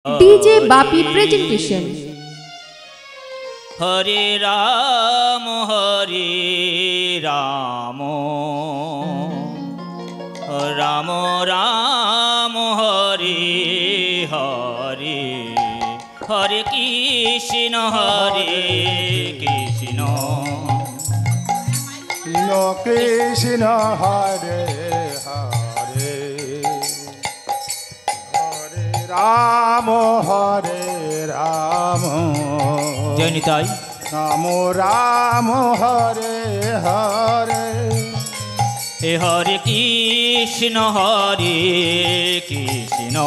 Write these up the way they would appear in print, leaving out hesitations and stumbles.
DJ Bapi presentation. Hare Ram Ram Ram Hare Hare Hare Krishna Krishna Krishna Hare Hare Ramo Hare Ramo Janitai Ramo Ramo Hare Hare Hare Krishna Krishna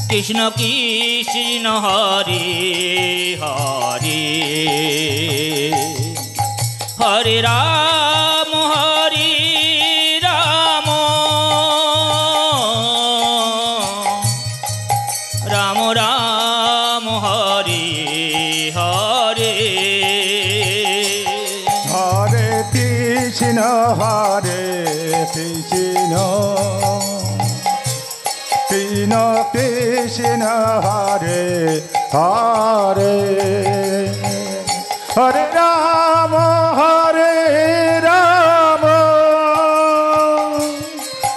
Krishna Krishna Hare Hare Hare Ram Ram Ram Hare Hare Hare Krishna Hare Krishna Krishna Krishna Hare Hare Hare Rama Hare Rama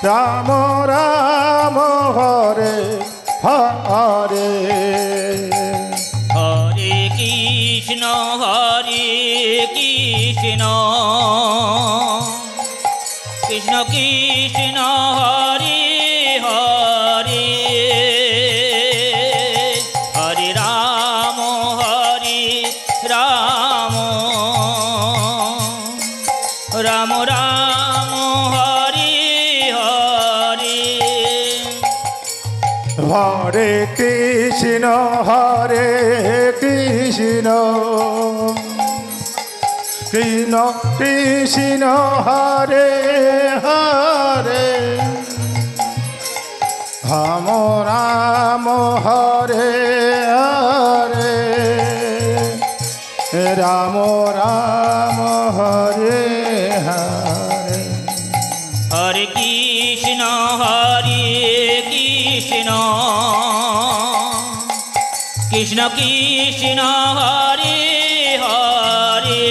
Rama Rama Hare Hare Hare Krishna Krishna Krishna Hare Hare Hare Ram Ram Ram Hare Hare Hare Krishna Krishna Krishna Hare Hare Ramo Ramo Hare Hare Ramo Ramo Hare Hare Hare Krishna Krishna Krishna Hare Hare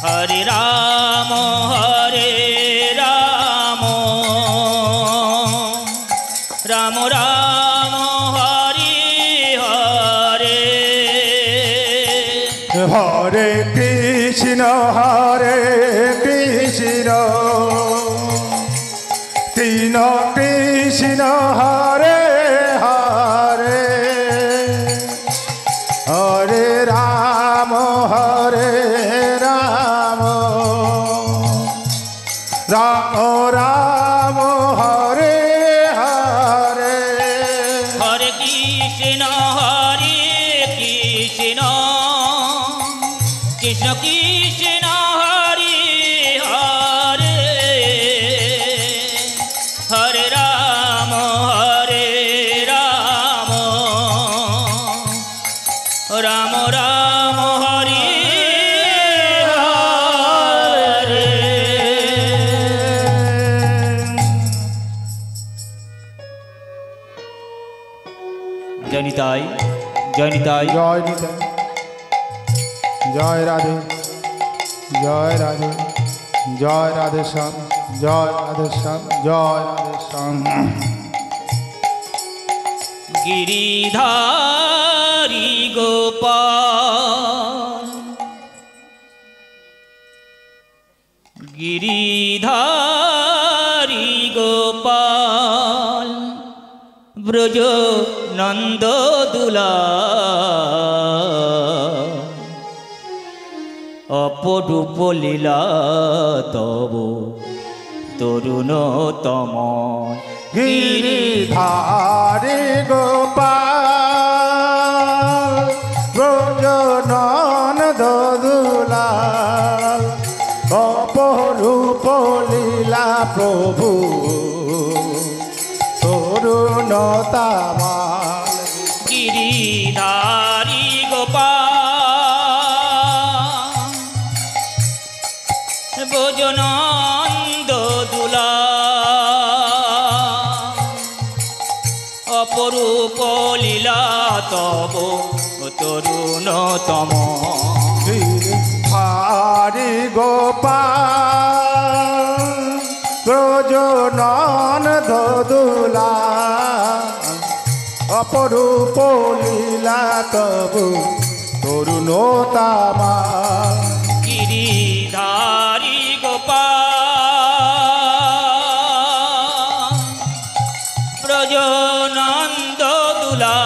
Hare Ram Ram Ram Hare Hare Hare Krishna Krishna Krishna Krishna Hare Hare Hare Rama Rama Rama Hare Hare Hare Krishna Krishna Krishna Hare Hare Hare Ram Ram Ram Hare Hare Janitai জয় নিতাই জয় রাধে জয় রাধে জয় রাধে শ্যাম জয় রাধে শ্যাম জয় রাধে শ্যাম Giridhari Gopal Giridhari Gopal Braja Nanda Dula Aporup Lila Tabo Torunotama Giridhari Gopal ব্রজনন্দ দুলাল অপরূপ লীলা প্রভু তরুণতামাল Giridhari Gopal Bojananda Dula অপরূপ লীলা তব তরুণতম হরি গোপাল প্রজনন দোদুলা অপরূপ লীলা তবু তরুণতামা গিরিধারী গোপাল ব্রজনন্দ দুলা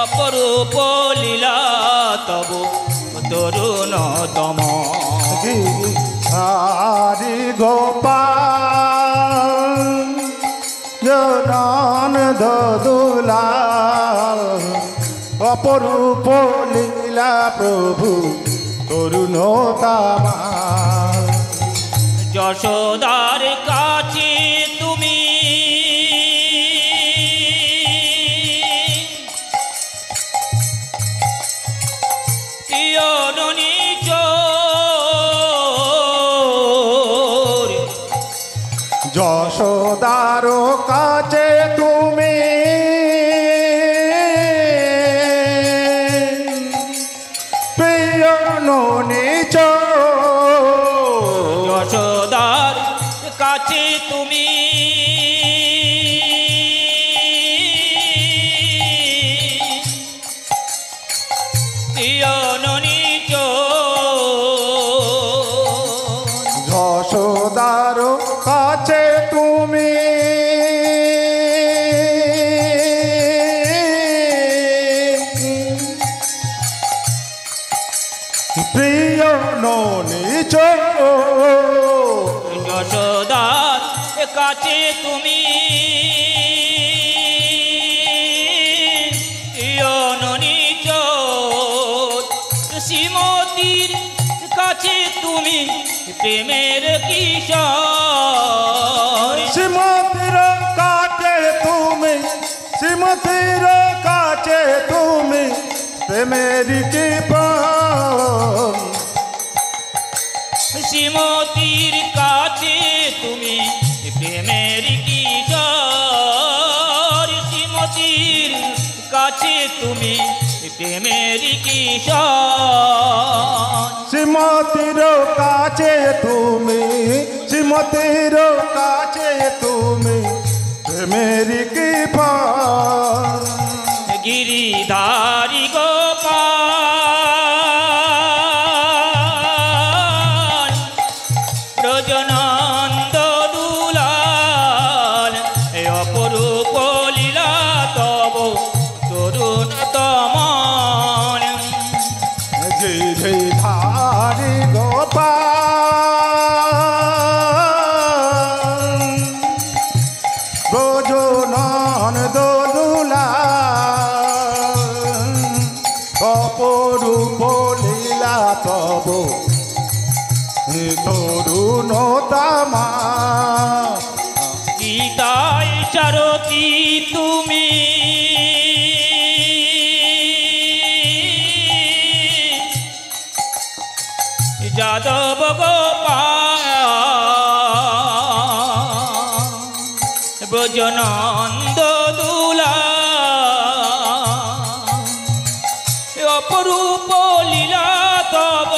অপরূপ লীলা তব তরুণতম হরি গোপাল জনন দোদুলা অপরূপ লীলা প্রভু তরুণতামা যশোদার কাছে তুমি পিয়ননি চোর যশোদার কাছে তুমি প্রিয় নিচ যশোদার কাছে তুমি পিয়ননি চোর যশোদার কাছে তুমি প্রিয় নিচ যশোদার কাছে তুমি পিয়ননি চোর শ্রীমতীর কাছে তুমি প্রেমের কিশোর শ্রীমতীর কাছে তুমি শ্রীমতীর কাছে তুমি প্রেমের কি শ্রীমতীর কাছে তুমি প্রেমের কিশোর শ্রীমতীর কাছে তুমি প্রেমের কিশোর শ্রীমতীর কাছে তুমি শ্রীমতীর কাছে তুমি প্রেমের কি গিরিধারী গোপাল ব্রজনন্দ দুলাল অপরূপ লীলা তব তরুণতম গিরিধারী গোপাল ব্রজনন দোদুলা অপরূপ লীলা তব তরুণতামা গীতায় চারতি তুমি যাদব গোপাল ব্রজনন্দ দুলা অপরূপ লীলা তব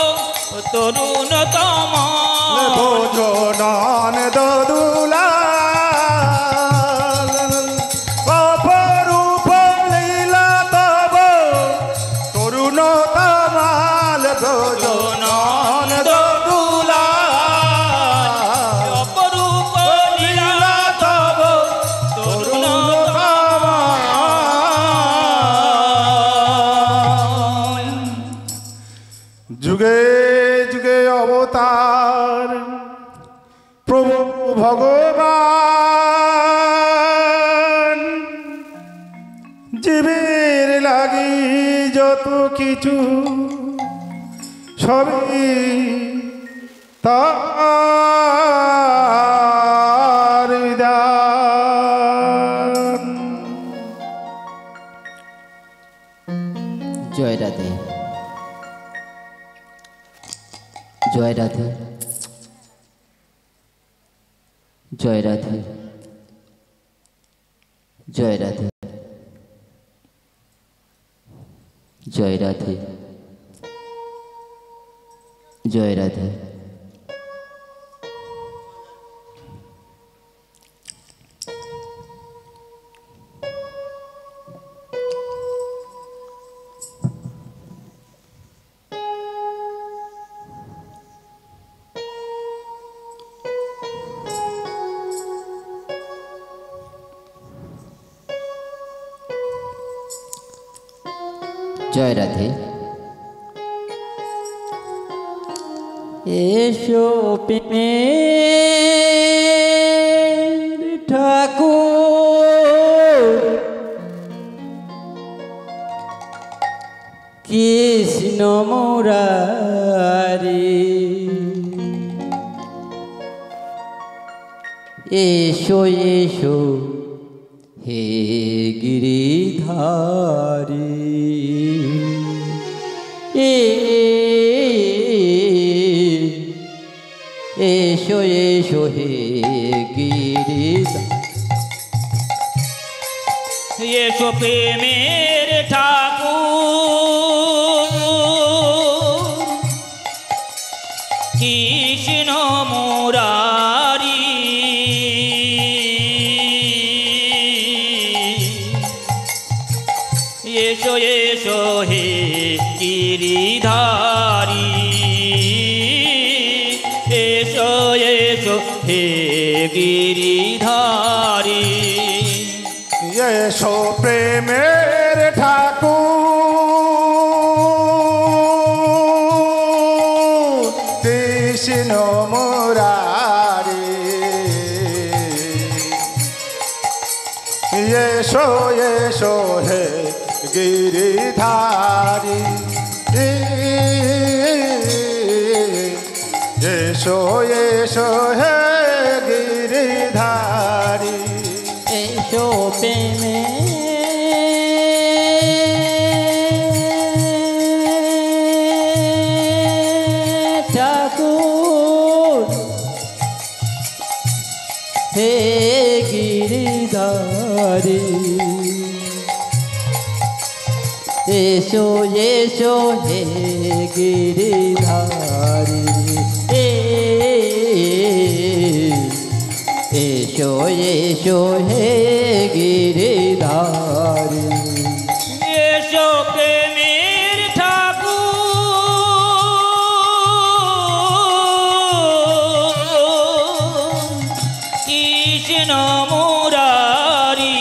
তরুণতম ভোজনন দোদুলা অপরূপ লীলা তব তরুণতমাল ভোজনন দোদুলা অপরূপ লীলা লীলা তব তরুণতমাল যুগে যুগে অবতার প্রভু ভগবান জীবের লাগি যত কিছু সবই তার বিধান। জয় রাধে জয় রাধে জয় রাধে জয় রাধে জয় রাধে জয় রাধে। জয় রাধে। এসো প্রেমের ঠাকুর কৃষ্ণ মুরারি, এসো এসো হে গিরিধারী, এসো এসো হে গিরিধারী। এসো প্রেমের ঠাকুর কৃষ্ণ মুরারি, এসো এসো হে গিরিধারী, এসো এসো হে গিরিধারী। এসো প্রেমের ঠাকুর কৃষ্ণ মুরারি, এসো এসো হে গিরিধারী, এসো এসো হে গিরিধারী। এসো প্রেমে ঠাকুর হে গিরিধারী, এসো এসো হে গিরিধারী, এসো এসো হে গিরিধারী। এসো প্রেমের ঠাকুর কৃষ্ণ মুরারি,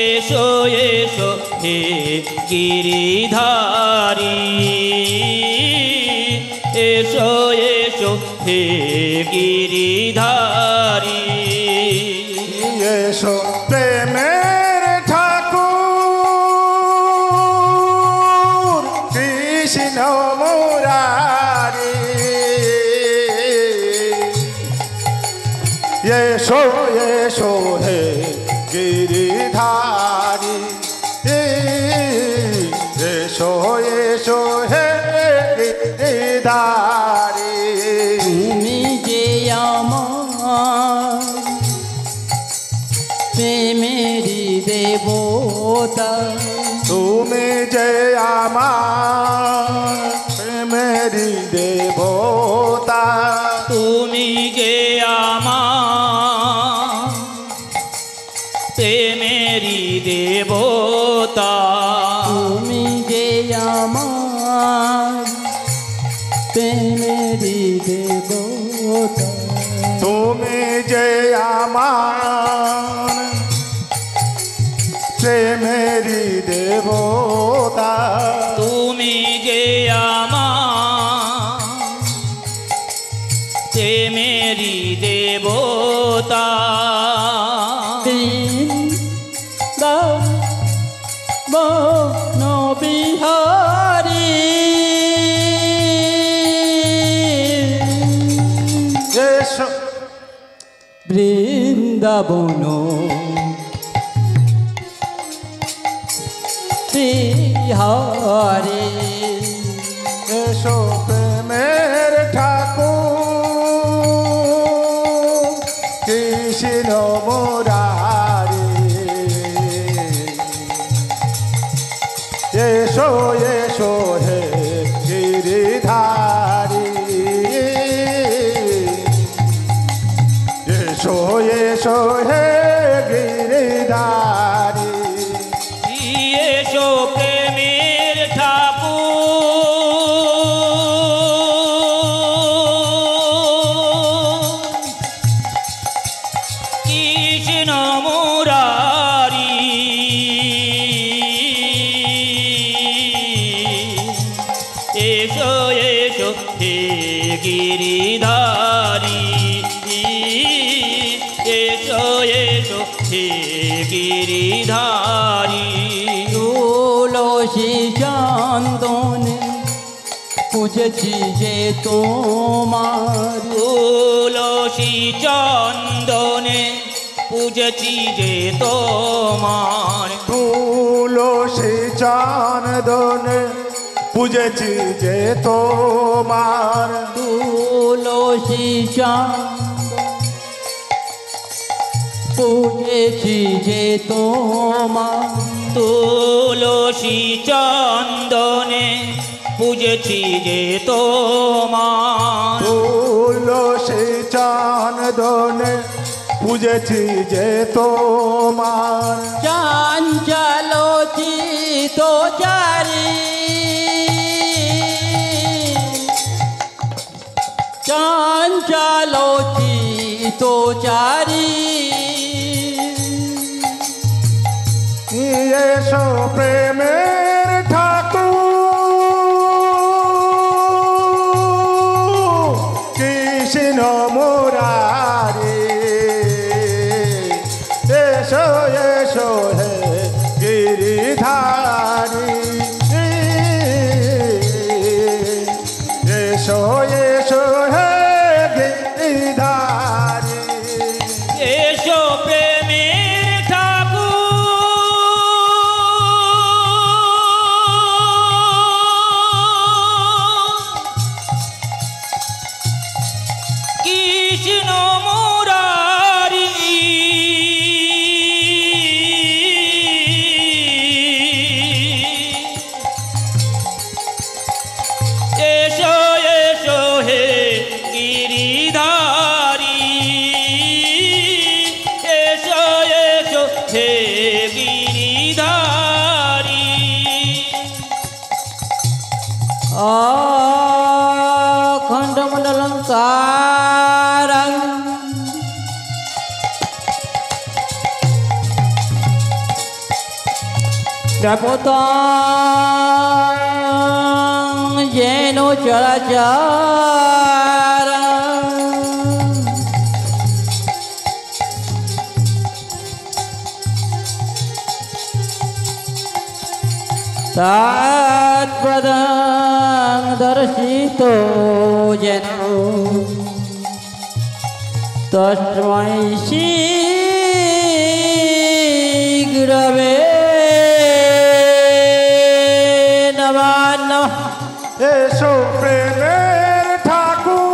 এসো এসো হে গিরিধারী, এসো এসো হে গিরিধারী। এসো প্রেমের ঠাকুর কৃষ্ণ মুরারি, এসো এসো হে গিরিধারী, এসো এসো হে গিরিধারী। তুমি যে আমার প্রেমেরি দেবতা, তুমি যে আমার প্রেমেরি দেবতা, তুমি যে আমার প্রেমেরি দেবতা, তুমি যে আমার প্রেমেরি দেবতা, তুমি যে আমার প্রেমেরি দেবতা, তুমি যে আমার প্রেমেরি দেবতা। বৃন্দাবন বিহারী, এসো বৃন্দাবন বিহারী, এসো প্রেমের ঠাকুর এসো হে গিরিধারী এসো প্রেমের ঠাকুর কৃষ্ণ মুরারি এসো এসো হে গিরিধারী এসো এসো হে গিরিধারী তুলসী চন্দনে পুজেছি যে তোমার তুলসী চন্দনে পুজছি যে তোমার তুলসী চন্দনে পুজেছি যে তোমার তুলসী চন্দন পুজেছি যে তোমার তুলসী চন্দনে পুজছি যে তোমার তুলসী চন্দনে পুজেছি যে তোমার চঞ্চল চিত চারি চঞ্চল চিত চারি এসো প্রেমের ঠাকুর কৃষ্ণ মুরারি এসো এসো হে গিরিধারী এসো এসো হে গিরিধারী এসো প্রেমের ঠাকুর কৃষ্ণ মুরারি এসো এসো হে গিরিধারী এসো এসো হে গিরিধারী খণ্ডমণ্ডলঙ্কারং ব্যাপতং যেন চরাচরং তৎপদং দর্শিত যেন তস্मै শ্রীগুরবে নমঃ নমঃ এসো প্রেমের ঠাকুর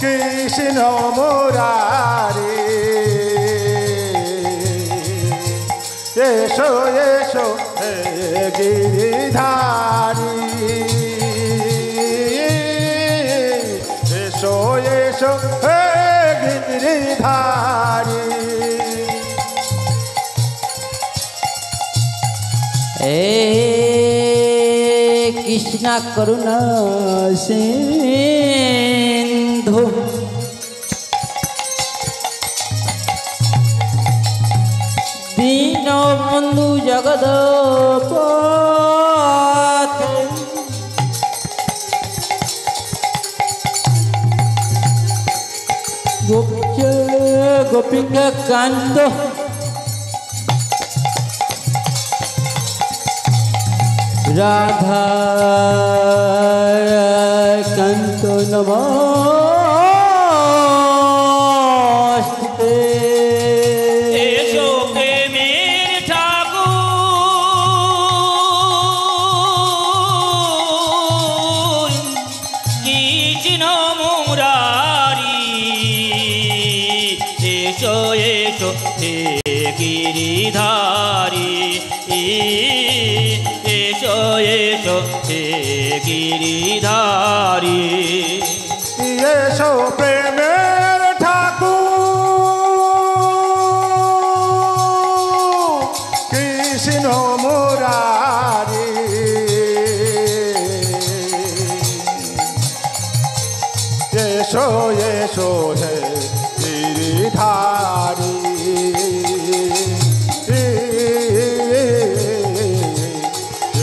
কৃষ্ণ মুরারি এসো এসো হে গিরিধারী এসো এসো হে গিরিধারী হে কৃষ্ণ করুণা সিন্ধু দীনবন্ধু জগৎপতে গোপীচ গোপিকা কান্ত রাধা কান্ত নমস্তে এসো প্রেমের ঠাকুর কৃষ্ণ মুরারি এসো এসো হে গিরিধারী এসো এসো হে গিরিধারী এসো প্রেমের ঠাকুর কৃষ্ণ মুরারি এসো এসো হে গিরিধারী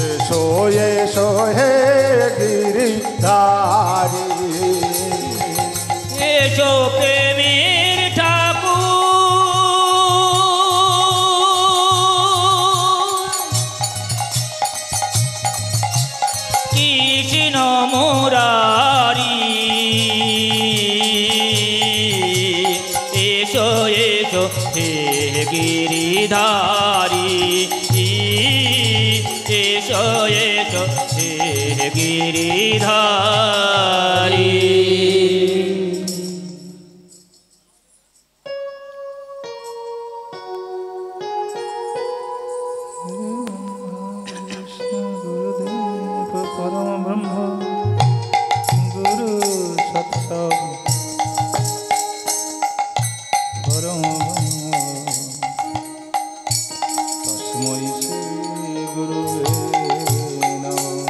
এসো এসো হে গিরিধারী এসো প্রেমের ঠাকুর কৃষ্ণ মুরারি এসো এসো হে গিরিধারী এসো এসো হে গিরিধারী গুরুদেব পরম ব্রহ্ম গুরু সৎসব পরম ব্রহ্ম তস্मै শ্রী গুরুবে নমঃ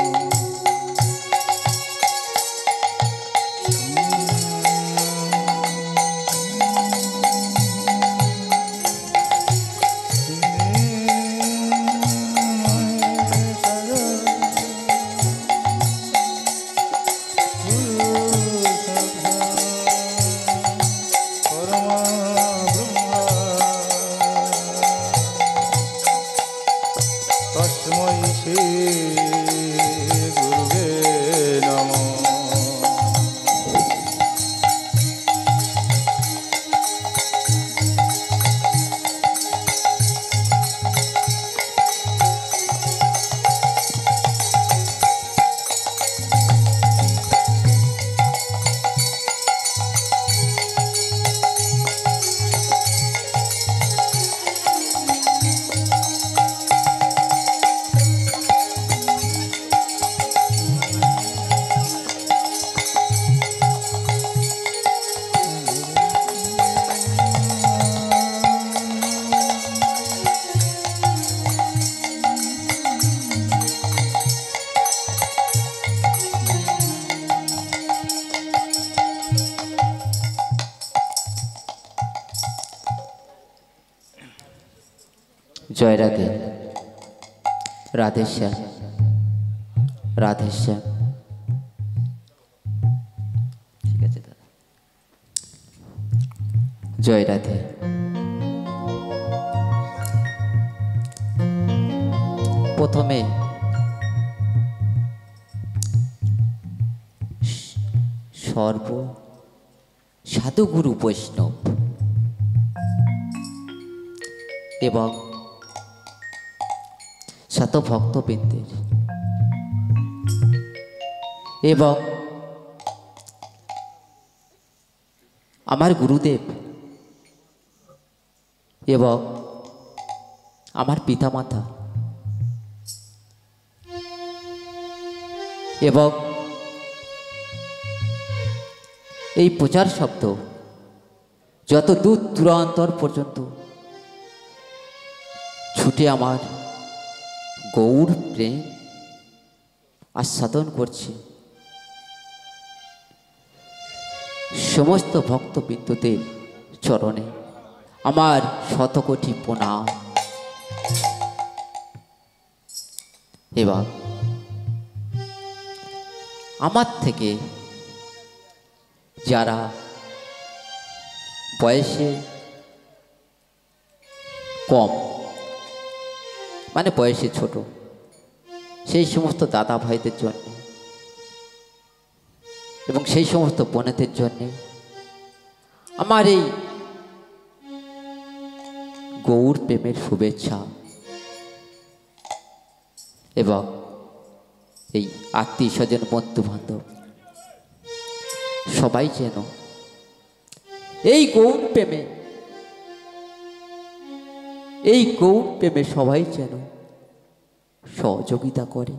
তস্मै শ্রী গুরুবে নমঃ জয় রাধে রাধেশ্যাম রাধেশ্যাম। ঠিক আছে দাদা, জয় রাধে। প্রথমে সর্ব সাধুগুরু বৈষ্ণব এবং শত ভক্তবৃন্দের এবং আমার গুরুদেব এবং আমার পিতামাতা এবং এই প্রচার শব্দ যত দূর দূরান্তর পর্যন্ত ছুটে আমার গৌর প্রেম আস্বাদন করছে, সমস্ত ভক্তবৃন্দদের চরণে আমার শতকোটি প্রণাম। এবং আমার থেকে যারা বয়সে কম, মানে বয়সে ছোট, সেই সমস্ত দাদা ভাইদের জন্য এবং সেই সমস্ত বোনেদের জন্য আমার এই গৌর প্রেমের শুভেচ্ছা এবং এই আত্মীয় স্বজন বন্ধু বান্ধব সবাই যেন এই গৌর প্রেমে সবাই যেন সহযোগিতা করে,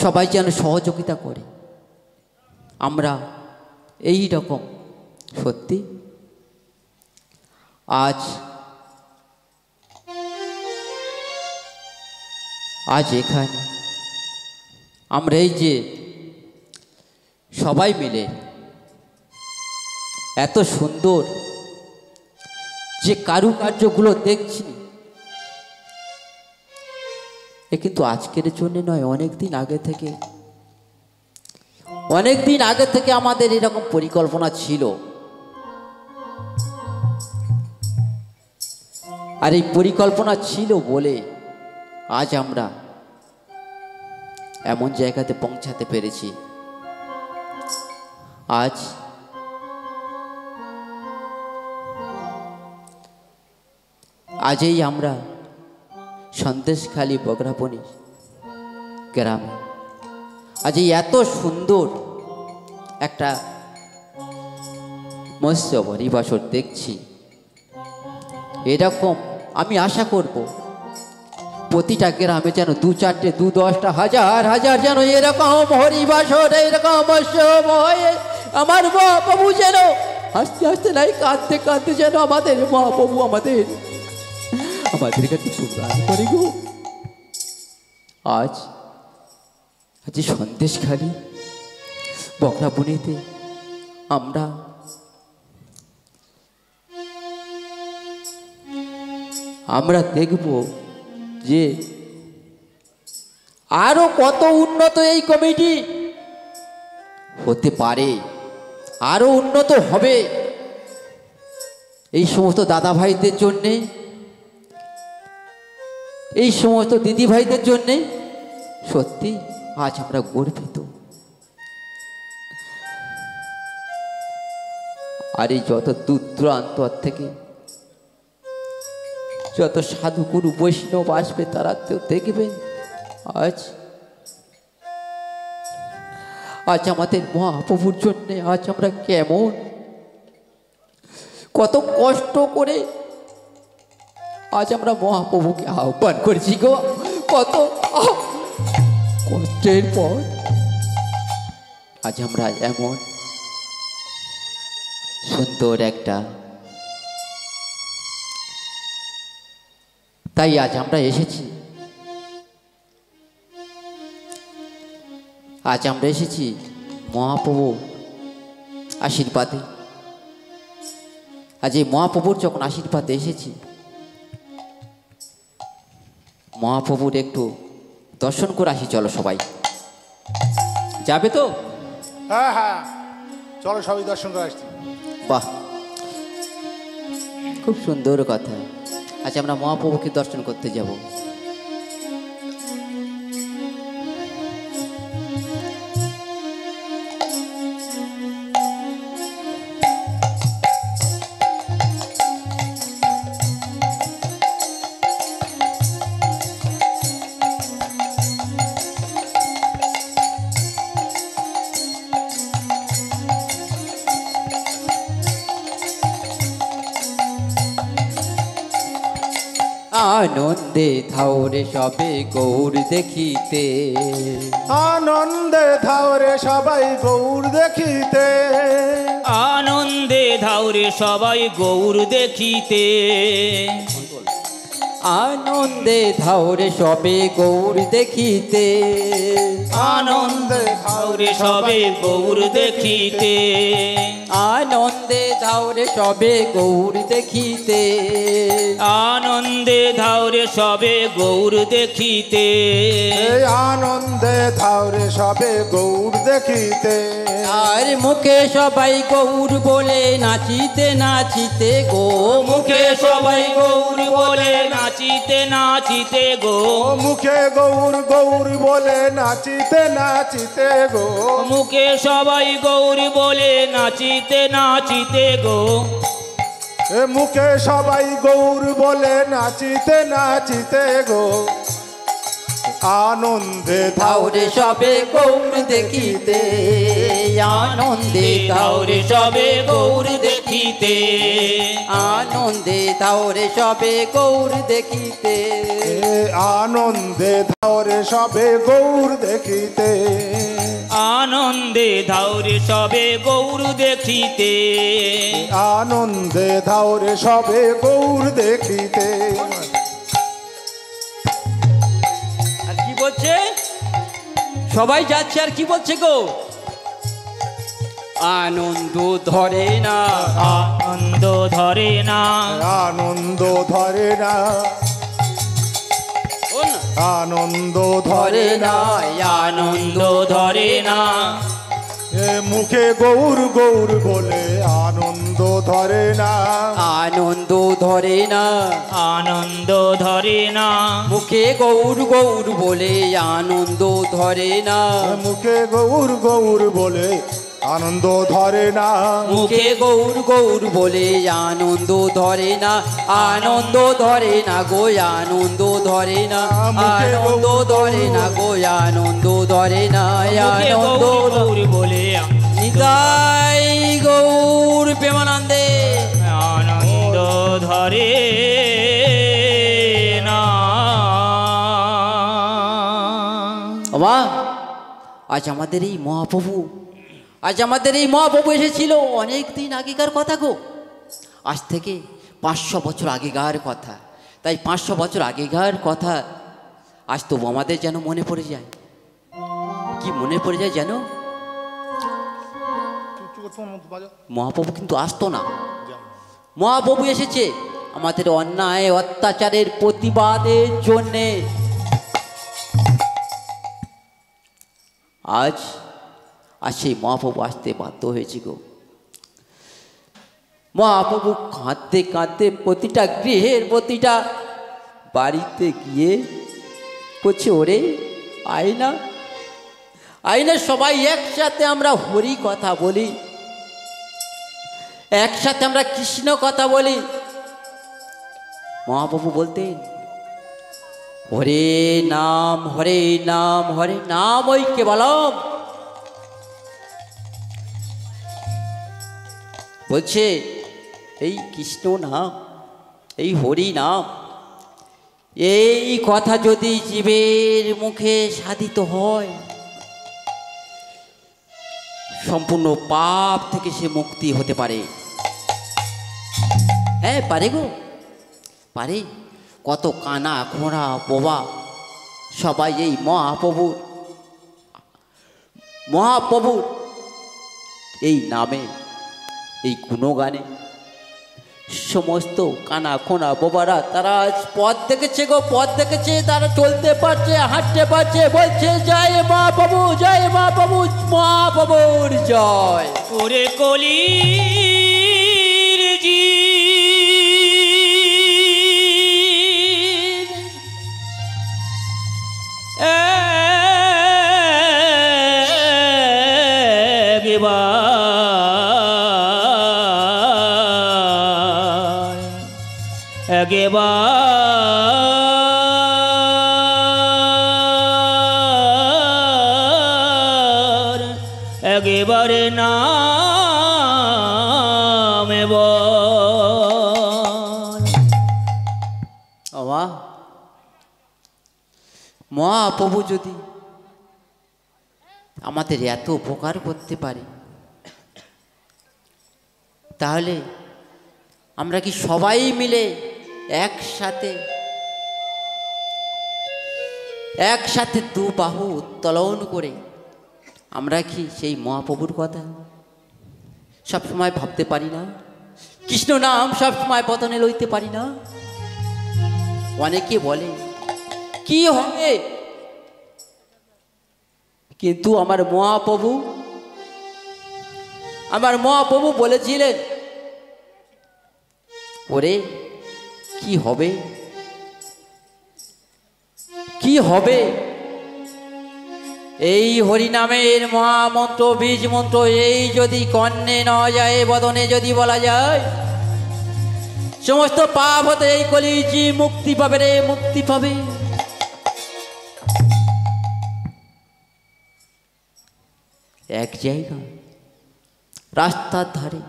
সবাই যেন সহযোগিতা করে আমরা এই রকম সত্যি আজ এখানে আমরা এই যে সবাই মিলে এত সুন্দর যে কারুকার্যগুলো দেখছি, এ কিন্তু আজকের জন্য নয়, অনেক দিন আগে থেকে আমাদের এরকম পরিকল্পনা ছিল। আর এই পরিকল্পনা ছিল বলে আজ আমরা এমন জায়গাতে পৌঁছাতে পেরেছি। আজই আমরা সন্দেশখালী বগরাবনী গ্রামে আজ এই এত সুন্দর একটা মৎস্য হরিবাসর দেখছি। এরকম আমি আশা করব প্রতিটা গ্রামে যেন 2-4টে 2-10টা হাজার যেন এরকম হরিবাসর, এরকম মৎস্য আমার মহাপ্রভু যেন হাসতে হাসতে নাই কাঁদতে কাঁদতে যেন আমাদের মহাপ্রভু আমাদের কাছে প্রদান করে গো। আজ সন্দেশখালী বগরাবনীতে আমরা দেখব যে আরো কত উন্নত এই কমিটি হতে পারে, আরো উন্নত হবে এই সমস্ত দাদা ভাইদের জন্যে, এই সমস্ত দিদি ভাইদের জন্যে। সত্যি আজ আমরা গর্বিত। আর এই যত দূর দূরান্ত থেকে যত সাধু গুরু বৈষ্ণব আসবে তারা তো দেখবে আজ আমাদের মহাপ্রভুর জন্যে আজ আমরা কেমন কত কষ্ট করে আজ আমরা মহাপ্রভুকে আহ্বান করেছি গো। কত কষ্টের পর আজ আমরা এমন সুন্দর একটা, তাই আজ আমরা এসেছি, মহাপ্রভু আশীর্বাদে। আজ এই মহাপ্রভুর যখন আশীর্বাদে এসেছি, মহাপ্রভুর একটু দর্শন করে আসি। চলো সবাই, যাবে তো? হ্যাঁ চলো সবাই দর্শন করে আসছি। বাহ, খুব সুন্দর কথা। আজ আমরা মহাপ্রভুকে দর্শন করতে যাব। আনন্দে ধাওরে সবে গৌর দেখিতে, আনন্দে ধাওরে সবাই গৌর দেখিতে, আনন্দে ধাওরে সবাই গৌর দেখিতে, আনন্দে ধাওরে সবে গৌর দেখিতে, আনন্দে ধাওরে সবে গৌর দেখিতে, আনন্দে ধাওরে সবে গৌর দেখিতে, আনন্দে ধাওরে সবে গৌর দেখিতে, আনন্দে ধাওরে সবে গৌর দেখিতে। আর মুখে সবাই গৌর বলে নাচিতে নাচিতে গো, মুখে সবাই গৌর বলে নাচিতে নাচিতে গো, মুখে গৌর গৌর বলে নাচিতে নাচিতে গো, মুখে সবাই গৌর বলে নাচিতে নাচিতে গো, মুখে সবাই গৌর বলে নাচিতে নাচিতে গো। আনন্দে ধাওরে সবে গৌর দেখিতে, আনন্দে ধাওরে সবে গৌর দেখিতে, আনন্দে ধাওরে সবে গৌর দেখিতে, আনন্দে ধাওরে সবে গৌর দেখিতে, আনন্দে ধাউরে সবে গৌর দেখিতে, আনন্দে ধাওরে সবে গৌর দেখিতে। আর কি বলছে? সবাই যাচ্ছে আর কি বলছে গো? আনন্দ ধরে না, আনন্দ ধরে না, আনন্দ ধরে না, বল না। আনন্দ ধরে ধরে না, না, আনন্দ ধরে না, এ মুখে গৌর গৌর বলে আনন্দ ধরে না, আনন্দ ধরে না, আনন্দ ধরে না, মুখে গৌর গৌর বলে আনন্দ ধরে না, মুখে গৌর গৌর বলে আনন্দ ধরে না, মুখে গৌর গৌর বলে আনন্দ ধরে না, আনন্দ ধরে না গো, আনন্দ ধরে না, আনন্দ ধরে না গো, আনন্দ ধরে না, মুখে আনন্দ গৌর গৌর বলে নিতাই গৌর প্রেমানন্দে। আনন্দ ধরে না। বাবা, আজ আমাদের এই মহাপ্রভু, আজ আমাদের এই মহাপ্রভু এসেছিল অনেক দিন আগেকার কথা গো। আজ থেকে 500 বছর আগেকার কথা। তাই 500 বছর আগেকার কথা আজ তবু আমাদের যেন মনে পড়ে যায়। কি মনে পড়ে যায় যেন? মহাপ্রভু কিন্তু আসতো না, মহাপ্রভু এসেছে আমাদের অন্যায় অত্যাচারের প্রতিবাদের জন্যে। আজ সেই মহাপ্রভু আসতে বাধ্য হয়েছে গো। মহাপ্রভু কাঁদতে কাঁদতে প্রতিটা গৃহের প্রতিটা বাড়িতে গিয়ে বলছে, ওরে আয়না আয়না, সবাই একসাথে আমরা হরি কথা বলি, একসাথে আমরা কৃষ্ণ কথা বলি। মহাপ্রভু বলতেন, হরে নাম হরে নাম হরে নাম ওই কেবলম। বলছে এই কৃষ্ণ নাম, এই হরি নাম, এই কথা যদি জীবের মুখে সাধিত হয়, সম্পূর্ণ পাপ থেকে সে মুক্তি হতে পারে। হ্যাঁ পারে গো, পারে। কত কানা খোঁড়া বোবা সবাই এই মহাপ্রভুর এই নামে, এই গুণগানে সমস্ত কানা খোঁড়া বোবারা তারা আজ পথ দেখেছে গো, পথ দেখেছে, তারা চলতে পারছে, হাঁটতে পারছে, বলছে জয় মহাপ্রভু, জয় মহাপ্রভু, মহাপ্রভুর জয়। ওরে কলির জি একেবারে নামে বল। মহাপ্রভু যদি আমাদের এত উপকার করতে পারে, তাহলে আমরা কি সবাই মিলে একসাথে দু বাহু উত্তোলন করে আমরা কি সেই মহাপ্রভুর কথা সবসময় ভাবতে পারি না? কৃষ্ণ নাম সবসময় পতনে লইতে পারি না? অনেকে বলে কি হবে, কিন্তু আমার মহাপ্রভু বলেছিলেন, ওরে কি হবে, কি হবে? এই হরিনামের মহামন্ত্র, বীজ মন্ত্র, এই যদি কর্ণে ন যায়, বদনে যদি বলা যায়, সমস্ত পাপ হতে এই কলিজি মুক্তি পাবে রে, মুক্তি পাবে। এক জায়গা রাস্তার ধারে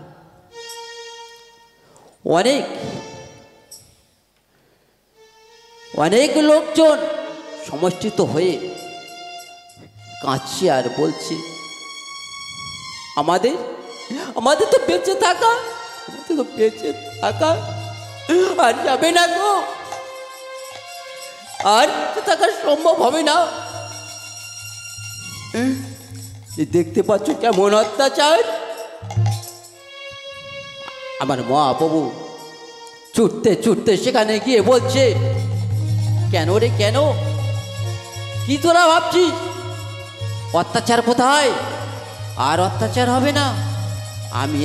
অনেক লোকজন সমষ্টিত হয়ে কাঁদছে আর বলছে, আমাদের আমাদের তো বেঁচে থাকা আর যাবে না গো, আর বেঁচে থাকা সম্ভব হবে না। দেখতে পাচ্ছ কেমন অত্যাচার। আমার মহাপ্রভু ছুটতে ছুটতে সেখানে গিয়ে বলছে, কেন রে কেন, কি তোরা ভাবছিস অত্যাচার কোথায়? আর অত্যাচার হবে না। আমি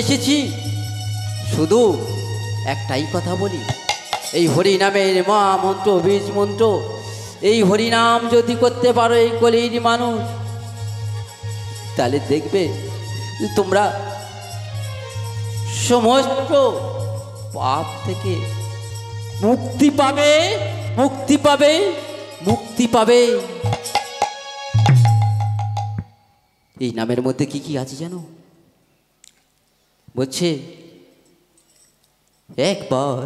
এসেছি শুধু একটাই কথা বলি, এই হরিনামের মহামন্ত্র, বীজ মন্ত্র, এই হরিনাম যদি করতে পারো এই কলির মানুষ, তাহলে দেখবে তোমরা সমস্ত পাপ থেকে মুক্তি পাবে, মুক্তি পাবে, মুক্তি পাবে। এই নামের মধ্যে কি কি আছে জানো? বলছে, একবার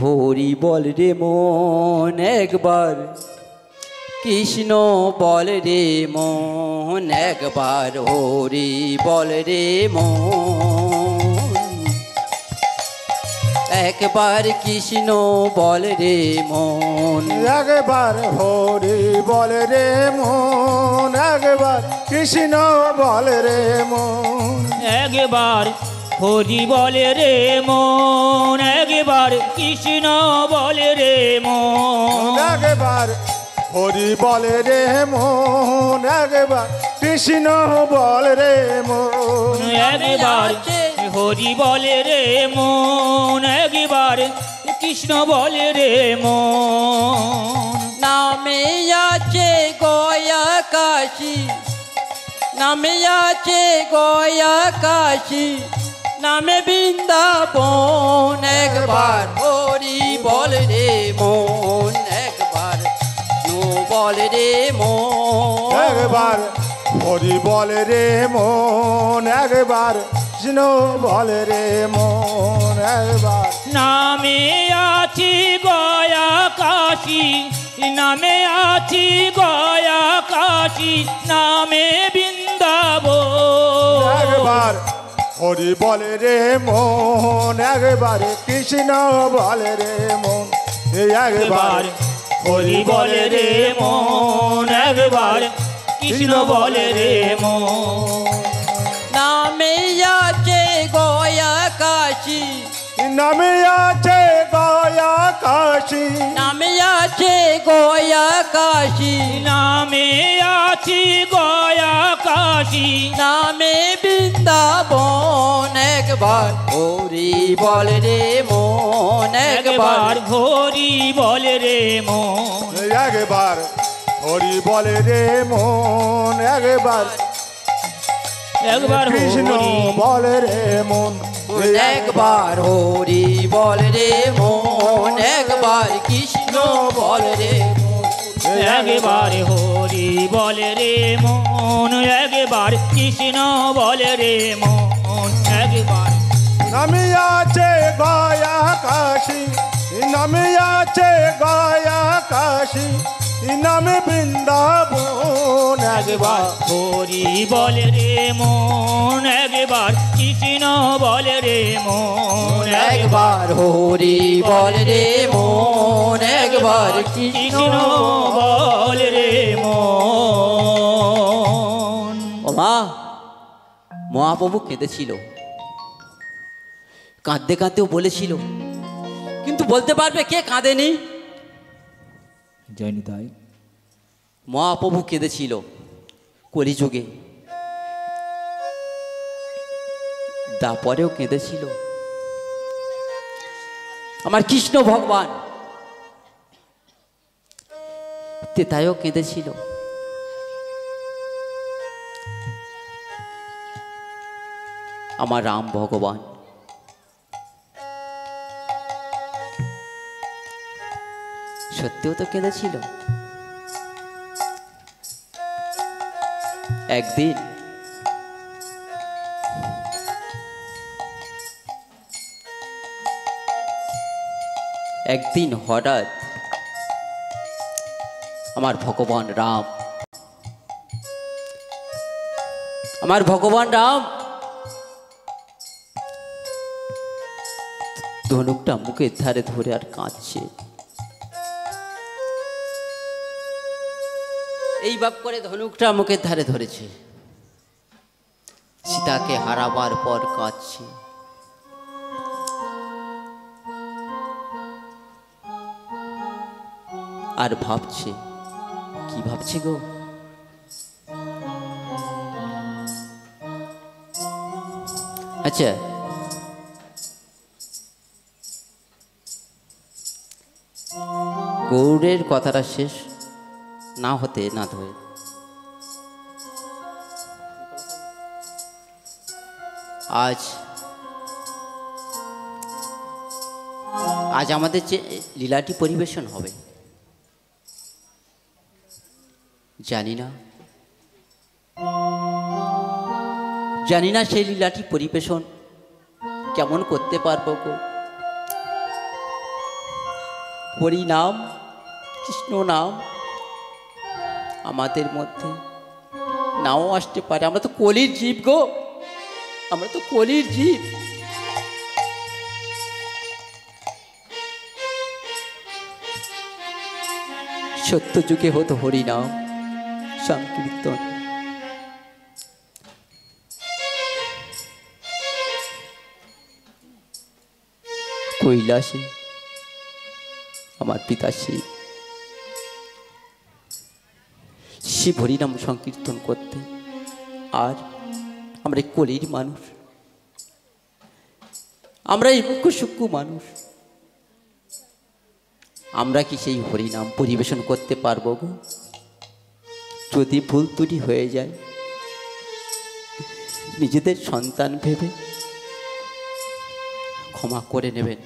হরি বল রে মন, একবার কৃষ্ণ বল রে মন, একবার হরি বল রে মন, একবার কৃষ্ণ বল রে মন, একবার হরি বল রে মন, একবার কৃষ্ণ বল রে মন, একবার হরি বলে রে মন, একবার কৃষ্ণ বলে রে মন, একবার হরি বল রে মন, একবার কৃষ্ণ বল রে মন, একবার হরি বলে রে মন, একবার কৃষ্ণ বলে রে মন। নামে আছে গয়া কাশী, নামে আছে গয়া কাশী, নামে বৃন্দাবন, একবার হরি বল রে মন, একবার নো বল রে মন, একবার হরি বল রে মন, একবার কৃষ্ণ বল রে মন, একবার নামে আছি গয়া কাশী, নামে আছি গয়া কাশী, নামে বৃন্দাবন, একবার হরি বল রে মন, একবার কৃষ্ণ বল রে মন, একবার হরি বলে রে মন, একবার কৃষ্ণ বলে রে মন। নামে আছে গয়া কাশী, নামে আছে গয়া কাশী, নামে আছে গয়া কাশী, নামে আছি গয়া কাশী, নামে বৃন্দাবন, একবার হরি বল রে মন, একবার একবার হরি বলে রে মন, একবার হরি বল রে মন, একবার একবার কৃষ্ণ হরি বল রে মন, একবার হরি বল রে মন, একবার কৃষ্ণ বল রে মন, একবার হরি বলে রে মন, একবার কৃষ্ণ বলে রে মন, একবার নামে আছে গয়া কাশী, নামে আছে গয়া কাশী, নামে বৃন্দাবন, একবার হরি বলে রে মন, একবার কৃষ্ণ বলে রে মন, একবার হরি বল রে মন, একবার কৃষ্ণ কৃষ্ণ বলে রে মন। ও মা, মহাপ্রভু কেঁদেছিল, কাঁদতে কাঁদতেও বলেছিল, কিন্তু বলতে পারবে কে কাঁদেনি? জয়নি তাই মহাপ্রভু কেঁদেছিল কলিযুগে, তারপরেও কেঁদেছিল আমার কৃষ্ণ ভগবান, তেতায়ও কেঁদেছিল, আমার রাম ভগবান। সত্যিও তো কেঁদেছিল। একদিন হঠাৎ আমার ভগবান রাম আমার ভগবান রাম ধনুকটা মুখের ধারে ধরে আর কাঁদছে। এই ভাব করে ধনুকটা মুখের ধারে ধরেছে, সীতাকে হারাবার পর কাঁদছে। আর ভাবছে, কি ভাবছে গো? আচ্ছা, গৌড়ের কথাটা শেষ না হতে না ধরে আজ আমাদের যে লীলাটি পরিবেশন হবে, জানি না সেই লীলাটি পরিবেশন কেমন করতে পারবো গো। হরি নাম, কৃষ্ণ নাম আমাদের মধ্যে নাও আসতে পারে। আমরা তো কলির জীব গো, আমরা তো কলির জীব। সত্য যুগে হতো হরি নাম সংকীর্তন, কৈলাসে আমার পিতা শিব হরিনাম সংকীর্তন করতে। আর আমরা কলির মানুষ, আমরা এই মুখ্য সূক্ষ্ম মানুষ, আমরা কি সেই হরিনাম পরিবেশন করতে পারবো গো? যদি ভুল ত্রুটি হয়ে যায় নিজেদের সন্তান ভেবে ক্ষমা করে নেবেন।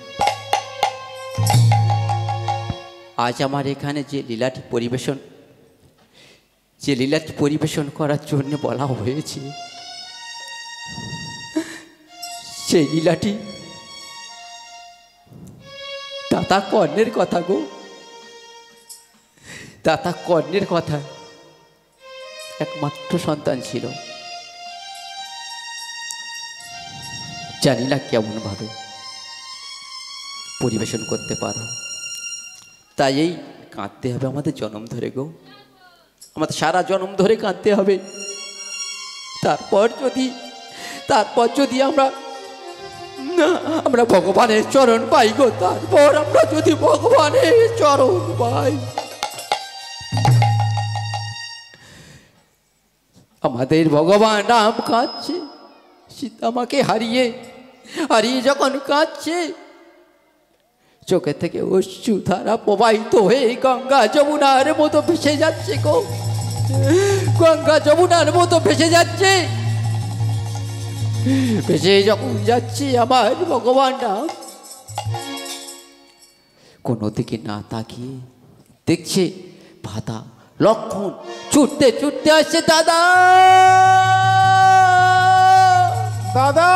আজ আমার এখানে যে লীলাটি পরিবেশন করার জন্য বলা হয়েছে, সেই লীলাটি দাতা কর্ণের কথা গো, দাতা কর্ণের কথা। একমাত্র সন্তান ছিল, জানি না কেমন ভাবে পরিবেশন করতে পারো। তাই এই কাঁদতে হবে আমাদের জন্ম ধরে গো, আমাদের সারা জন্ম ধরে কাঁদতে হবে। তারপর যদি আমরা ভগবানের চরণ পাই গো, তারপর আমরা যদি ভগবানের চরণ পাই, আমাদের ভগবান রাম কাঁদছে সীতামাকে হারিয়ে যখন কাঁদছে, চোখে থেকে অশ্রু ধারা প্রবাহিত হয়ে গঙ্গা যমুনার মতো ভেসে যাচ্ছে গো, গঙ্গা যমুনার মতো ভেসে যাচ্ছে। ভেসে যখন যাচ্ছে আমার ভগবান রাম কোনো দিকে না তাকিয়ে দেখছে ভাতা লক্ষণ ছুটতে ছুটতে আসছে। দাদা দাদা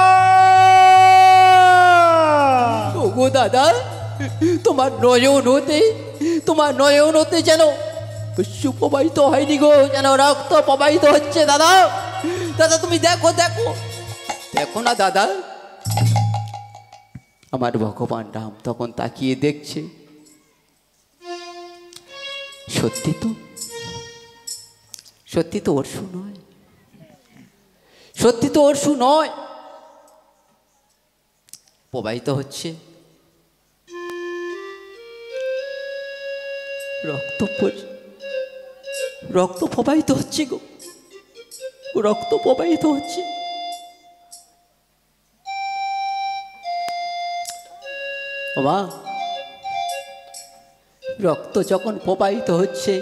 ওগো দাদা, তোমার নয়ন হতে যেন অশ্রু প্রবাহিত হয়নি গো, যেন রক্ত প্রবাহিত হচ্ছে। দাদা দাদা তুমি দেখো না দাদা। আমার ভগবান রাম তখন তাকিয়ে দেখছে, সত্যি তো অশ্রু নয়, প্রবাহিত হচ্ছে রক্ত প্রবাহিত হচ্ছে গো, রক্ত প্রবাহিত হচ্ছে। বাবা, রক্ত যখন প্রবাহিত হচ্ছে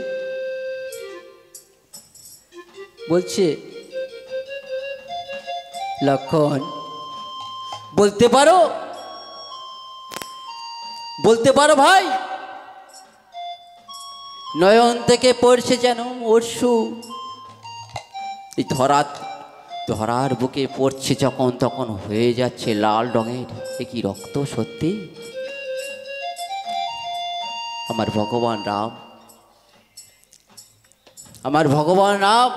বলছে, লক্ষণ বলতে পারো ভাই, নয়ন থেকে পড়ছে যেন অশ্রু, এই ধরার বুকে পড়ছে যখন তখন হয়ে যাচ্ছে লাল রঙের। এ কি রক্ত সত্যি? আমার ভগবান রাম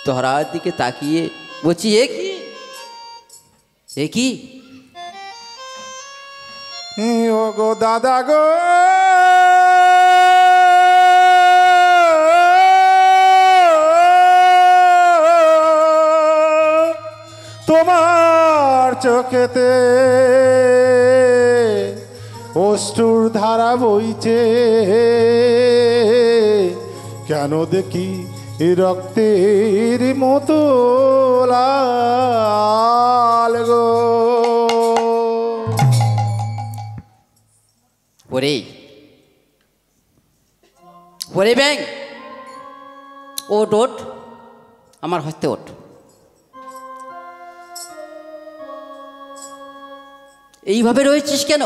ধরার দিকে তাকিয়ে বলছি, এ কি ও গো দাদা গো, তোমার চোখেতে অশ্রুর ধারা বইছে, কেন দেখি রক্তের মতো লাল গো। ওরে ব্যাং, ওট ওট, আমার হস্তে ওঠ। এইভাবে রয়েছিস কেন?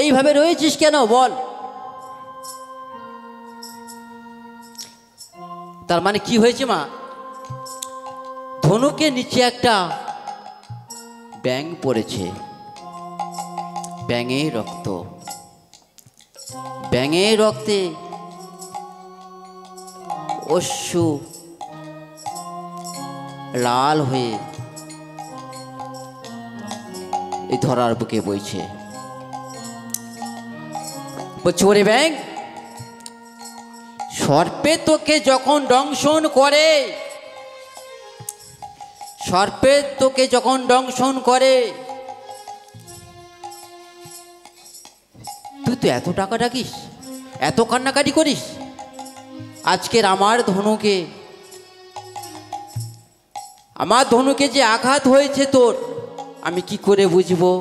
এইভাবে রয়েছিস কেন বল? তার মানে কি হয়েছে মা? ধনুকে নিচে একটা ব্যাঙ পড়েছে, ব্যাঙের রক্ত, ব্যাঙের রক্তে অশ্রু লাল হয়ে এই ধরার বুকে বইছে। বলছি, ওরে ব্যাঙ, সর্পে তোকে যখন দংশন করে, সর্পে তোকে যখন দংশন করে, তুই তো এত টাকা ডাকিস, এত কান্নাকাটি করিস। আজকের আমার ধনুকে যে আঘাত হয়েছে তোর, আমি কি করে বুঝবো?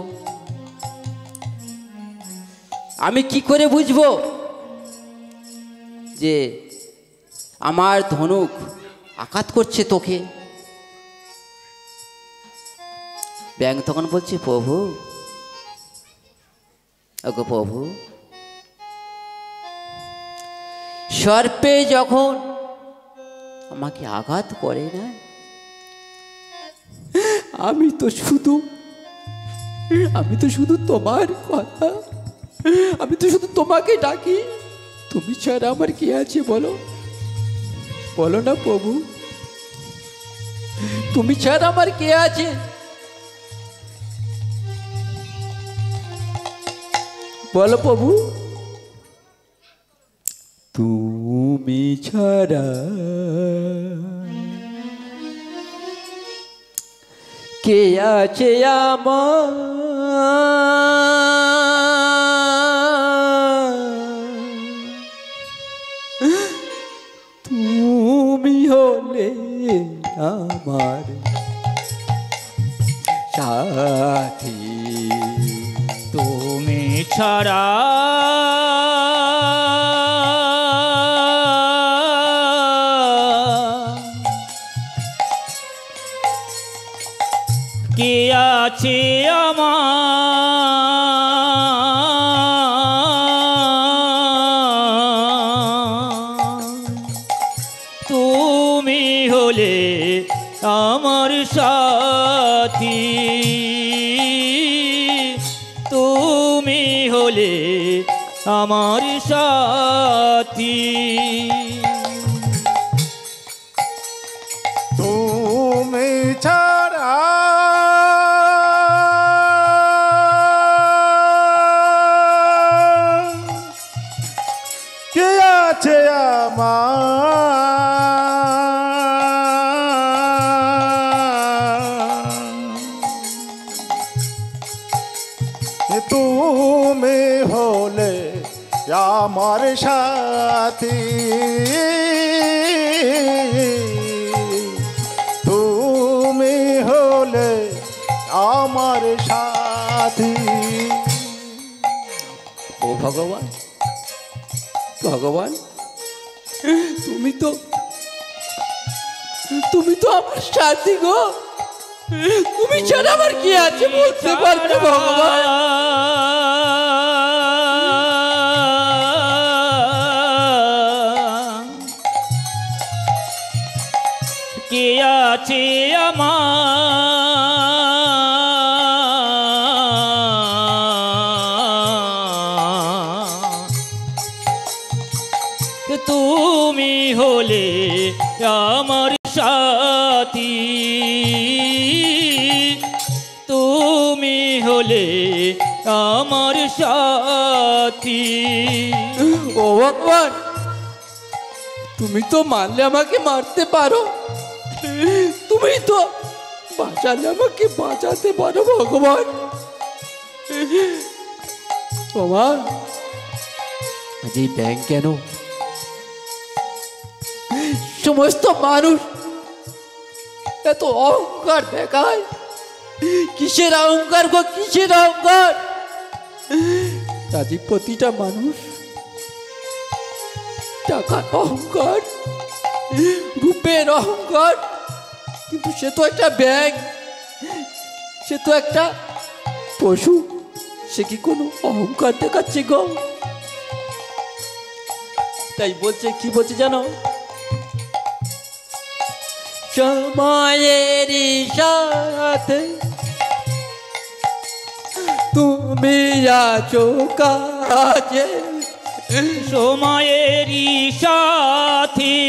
আমি কি করে বুঝবো যে আমার ধনুক আঘাত করছে তোকে? ব্যাঙ তখন বলছে, প্রভু, ওগো প্রভু, সর্পে যখন আমাকে আঘাত করে না, আমি তো শুধু তোমার কথা, আমি তো শুধু তোমাকে ডাকি। তুমি ছাড়া আমার কি আছে বলো? বলো না প্রভু, তুমি ছাড়া আমার কে আছে? বলো প্রভু, তুমি ছাড়া কে আছে আমার? তুমি হলে আমার সাথী, তুমি ছাড়া কে আছে আমার? তুমি হলে আমার সাথী, তুমি হলে আমার সাথী। তুমি ছাড়া কে আছে আমার? তুমি হলে আমার সাথী, তুমি হলে আমার সাথী। ও ভগবান, ভগবান, তুমি তো আমার সাথী গো। তুমি ছাড়া আমার কি আছে বলতে পারবে ভগবান? কে আছে আমার? তুমি তুমি হলে আমার সাথী, তুমি হলে আমার সাথী। ও ভগবান, তুমি তো মারলে আমাকে মারতে পারো, তুমি তো বাঁচালে আমাকে বাঁচাতে পারো ভগবান। ভগবান, আজ এই ব্যাঙ কেন সমস্ত মানুষ এত অহংকার দেখায়? কিসের অহংকার গো, কিসের অহংকার? আজ প্রতিটা মানুষ টাকার অহংকার, রূপের অহংকার, কিন্তু সে তো একটা ব্যাঙ, সে তো একটা পশু, সে কি কোনো অহংকার দেখাচ্ছে গো? তাই বলছে, কি বলছে জানো? সময়েরই সাথে তুমি আছো কাছে, সময়েরই সাথী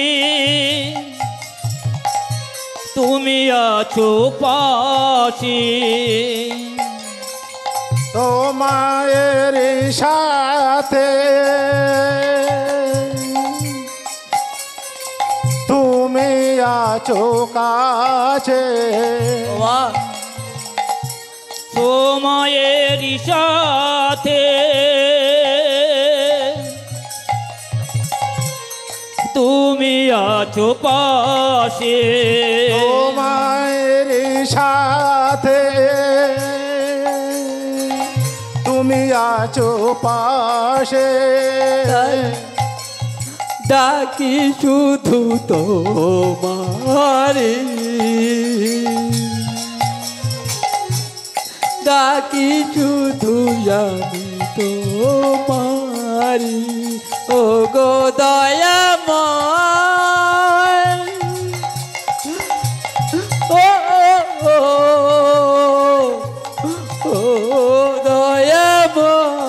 তুমি আছো পাশে, তোমার সাথে তুমি আছো কাছে, সময়েরই সাথে তুমি আছো পাশে, তোমার সাথে তুমি আছো পাশে, ডাকি শুধু তোমারে, ডাকি শুধু আমি তোমারি, ও গো দয়াময়, ও ও ও দয়াময়,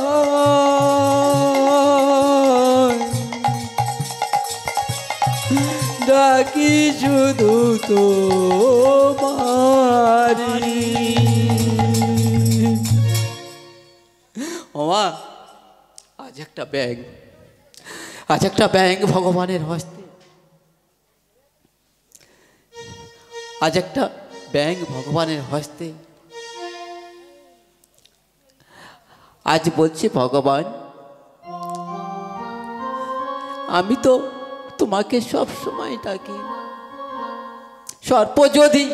ডাকি শুধু তোমারি। ওমা, আজ একটা ব্যাঙ, আজ একটা ব্যাঙ ভগবানের হস্তে, আজ একটা ব্যাঙ ভগবানের হস্তে। আজ বলছে, ভগবান আমি তো তোমাকে সব সময় ডাকি, সর্প যদি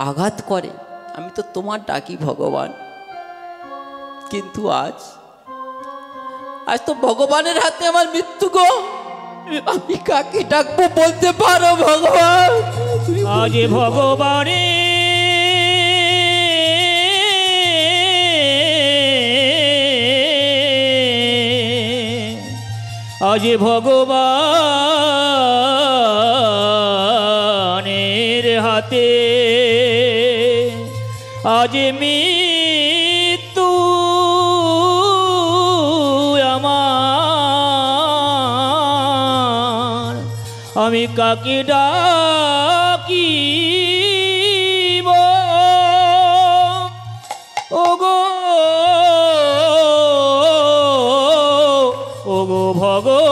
আঘাত করে আমি তো তোমার ডাকি ভগবান, কিন্তু আজ আজ তো ভগবানের হাতে আমার মৃত্যু গো, আমি কাকে ডাকবো বলতে পারো ভগবান? আজ ভগবানে আজ ভগবানের হাতে আজ মৃত্যু আমার, আমি কাকে ডাকিব ওগো ওগো ভগবান।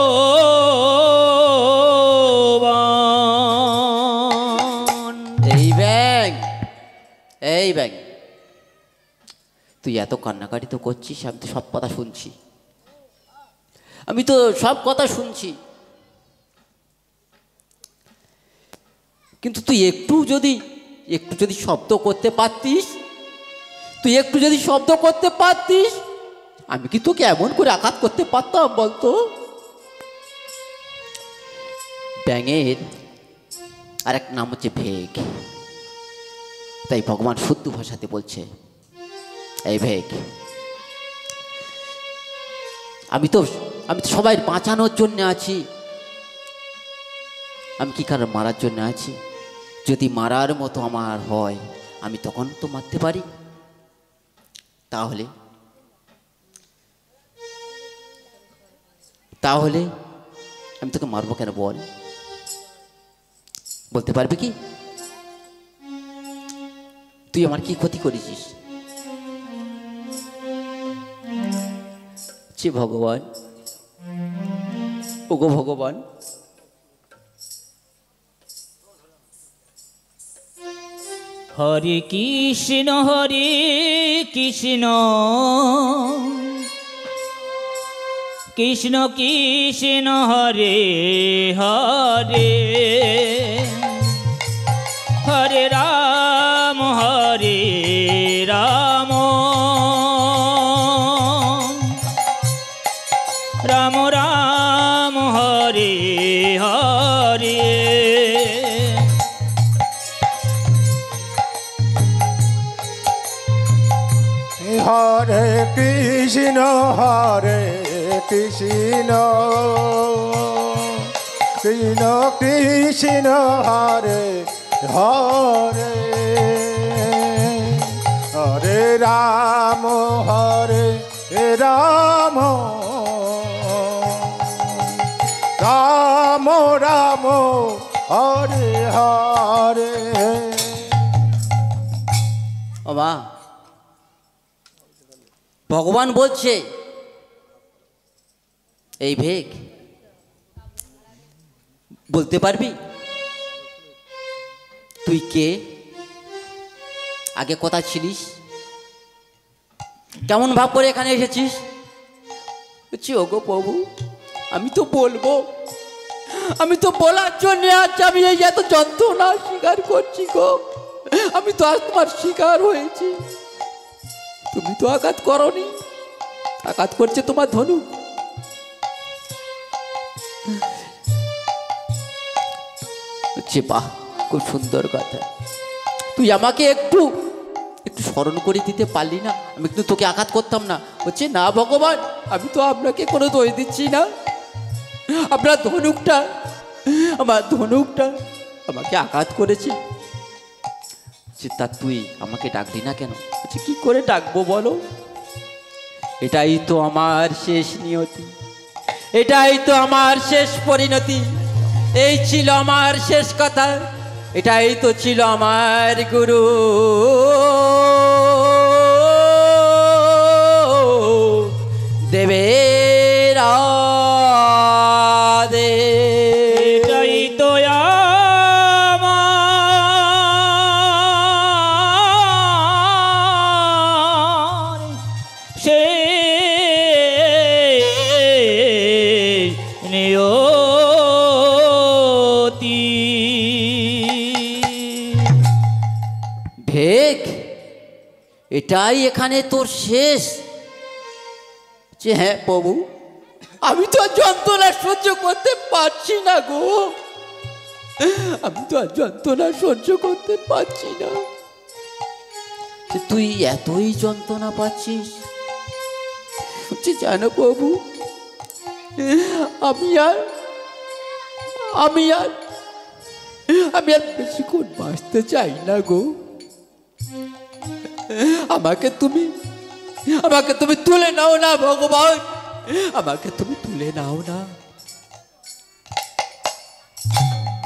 এই ব্যাং, এই ব্যাং, তুই এত কান্নাকাটি তো করছিস, আমি তো সব কথা শুনছি, আমি তো সব কথা শুনছি, কিন্তু তুই একটু যদি শব্দ করতে পারতিস, তুই একটু যদি শব্দ করতে পারতিস, আমি কি তোকে এমন করে আঘাত করতে পারতাম বলতো? ব্যাঙের আর এক নাম হচ্ছে ভেগ, তাই ভগবান শুদ্ধ ভাষাতে বলছে, এই ভেগ, আমি তো সবাই বাঁচানোর জন্য আছি, আমি কি কারণ মারার জন্য আছি? যদি মারার মতো আমার হয় আমি তখন তো মারতে পারি, তাহলে আমি তোকে মারবো কেন বল? বলতে পারবি কি? তুই আমার কি ক্ষতি করেছিস? যে ভগবান, ওগো ভগবান, হরে কৃষ্ণ কৃষ্ণ কৃষ্ণ কৃষ্ণ হরে হরে হরে রাম রাম রাম হরে হরে। হরে কৃষ্ণ কৃষ্ণ কৃষ্ণ হরে হরে হরে রাম রাম রাম রাম হরে হরে। ও মা, ভগবান বলছে এই ভেগ বলতে পারবি তুই কে? আগে কথা ছিলিস, কেমন ভাব করে এখানে এসেছিস? বলছি ওগো প্রভু, আমি তো বলবো, আমি তো বলার জন্য আজ আমি এই এত যন্ত্রণা স্বীকার করছি গো। আমি তো আজ তোমার শিকার হয়েছি। তুমি তো আঘাত করনি, আঘাত করছে তোমার ধনুক। বাহ, খুব সুন্দর কথা। তুই আমাকে একটু একটু স্মরণ করে দিতে পারলি না? আমি কিন্তু তোকে আঘাত করতাম না। বলছে না ভগবান, আমি তো আপনাকে কোনো দোষ দিচ্ছি না। আপনার ধনুকটা, আমার ধনুকটা আমাকে আঘাত করেছে। তা তুই আমাকে ডাকলি না কেন? বলছে কি করে ডাকবো বলো? এটাই তো আমার শেষ নিয়তি, এটাই তো আমার শেষ পরিণতি, এই ছিল আমার শেষ কথা, এটাই তো ছিল আমার গুরু দেবের আদেশ। এটাই তো আমার শেষ নিয়তি। ভেগ, এটাই এখানে তোর শেষ? যে হ্যাঁ প্রভু, আমি তো আর যন্ত্রণা সহ্য করতে পারছি না গো, আমি তো আর যন্ত্রণা সহ্য করতে পারছি না। তুই এতই যন্ত্রণা পাচ্ছিস? জানো প্রভু, আমি আর বেশিক্ষণ বাঁচতে চাই না গো। আমাকে তুমি তুলে নাও না ভগবান, আমাকে তুমি তুলে নাও না।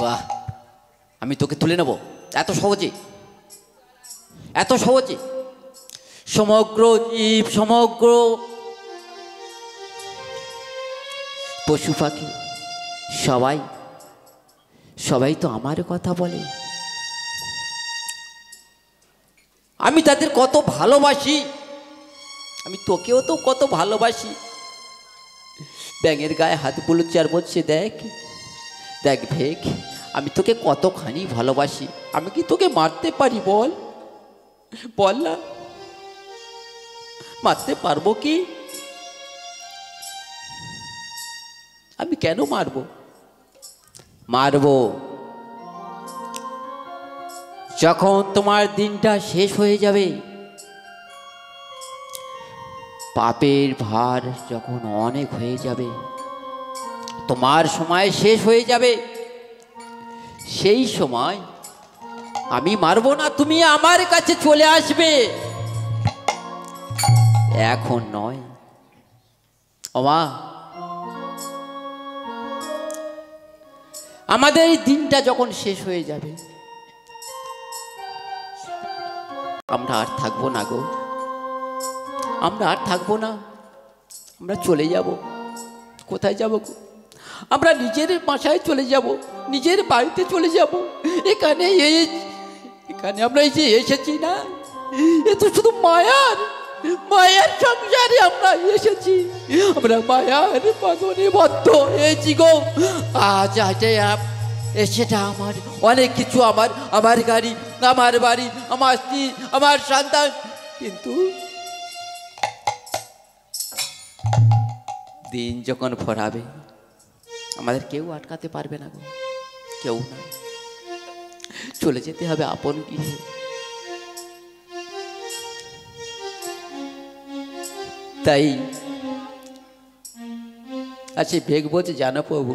বাহ, আমি তোকে তুলে নেব এত সহজে, এত সহজে? সমগ্র জীব, সমগ্র পশু পাখি সবাই তো আমার কথা বলে। আমি তাদের কত ভালোবাসি, আমি তোকেও তো কত ভালোবাসি। ব্যাঙের গায়ে হাত বুলোচ্ছে আর বলছে দেখ দেখ ভেগ, আমি তোকে কতখানি ভালোবাসি। আমি কি তোকে মারতে পারি বল? বল না, মারতে পারবো কি? আমি কেন মারবো? মারবো যখন তোমার দিনটা শেষ হয়ে যাবে, পাপের ভার যখন অনেক হয়ে যাবে, তোমার সময় শেষ হয়ে যাবে, সেই সময় আমি মারবো না, তুমি আমার কাছে চলে আসবে। এখন নয় ও মা, আমাদের এই দিনটা যখন শেষ হয়ে যাবে, আমরা আর থাকবো না গো, আমরা আর থাকবো না, আমরা চলে যাব। কোথায় যাব গো? আমরা নিজের বাসায় চলে যাব, নিজের বাড়িতে চলে যাব। এখানে আমরা এই যে এসেছি না, এ তো শুধু মায়ার সংসারে আমরা এসেছি। আমরা মায়ার বাঁধনে বদ্ধ হয়েছি গো। আজ সেটা আমার অনেক কিছু, আমার গাড়ি, আমার বাড়ি, আমার স্ত্রী, আমার সন্তান, কিন্তু দিন যখন ফরাবে আমাদের কেউ আটকাতে পারবে না গো, কেউ না। চলে যেতে হবে আপন গৃহে। তাই আচ্ছা বেগ বলছে, জানো প্রভু,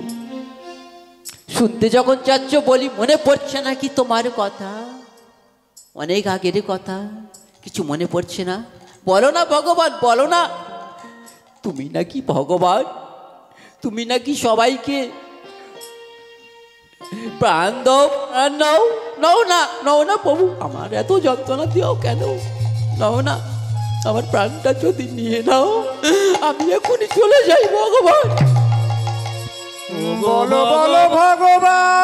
শুনতে যখন চাচ্ছ বলি, মনে পড়ছে না কি তোমার কথা? অনেক আগের কথা কিছু মনে পড়ছে না? বলো না ভগবান, বলো না। তুমি নাকি ভগবান, তুমি নাকি সবাইকে প্রাণ দাও, প্রাণ নাও। নাও না প্রভু, আমার এত যন্ত্রণা দিও কেন? নাও না, আমার প্রাণটা যদি নিয়ে নাও, আমি এখনই চলে যাই ভগবান। বলো বলো ভগবান,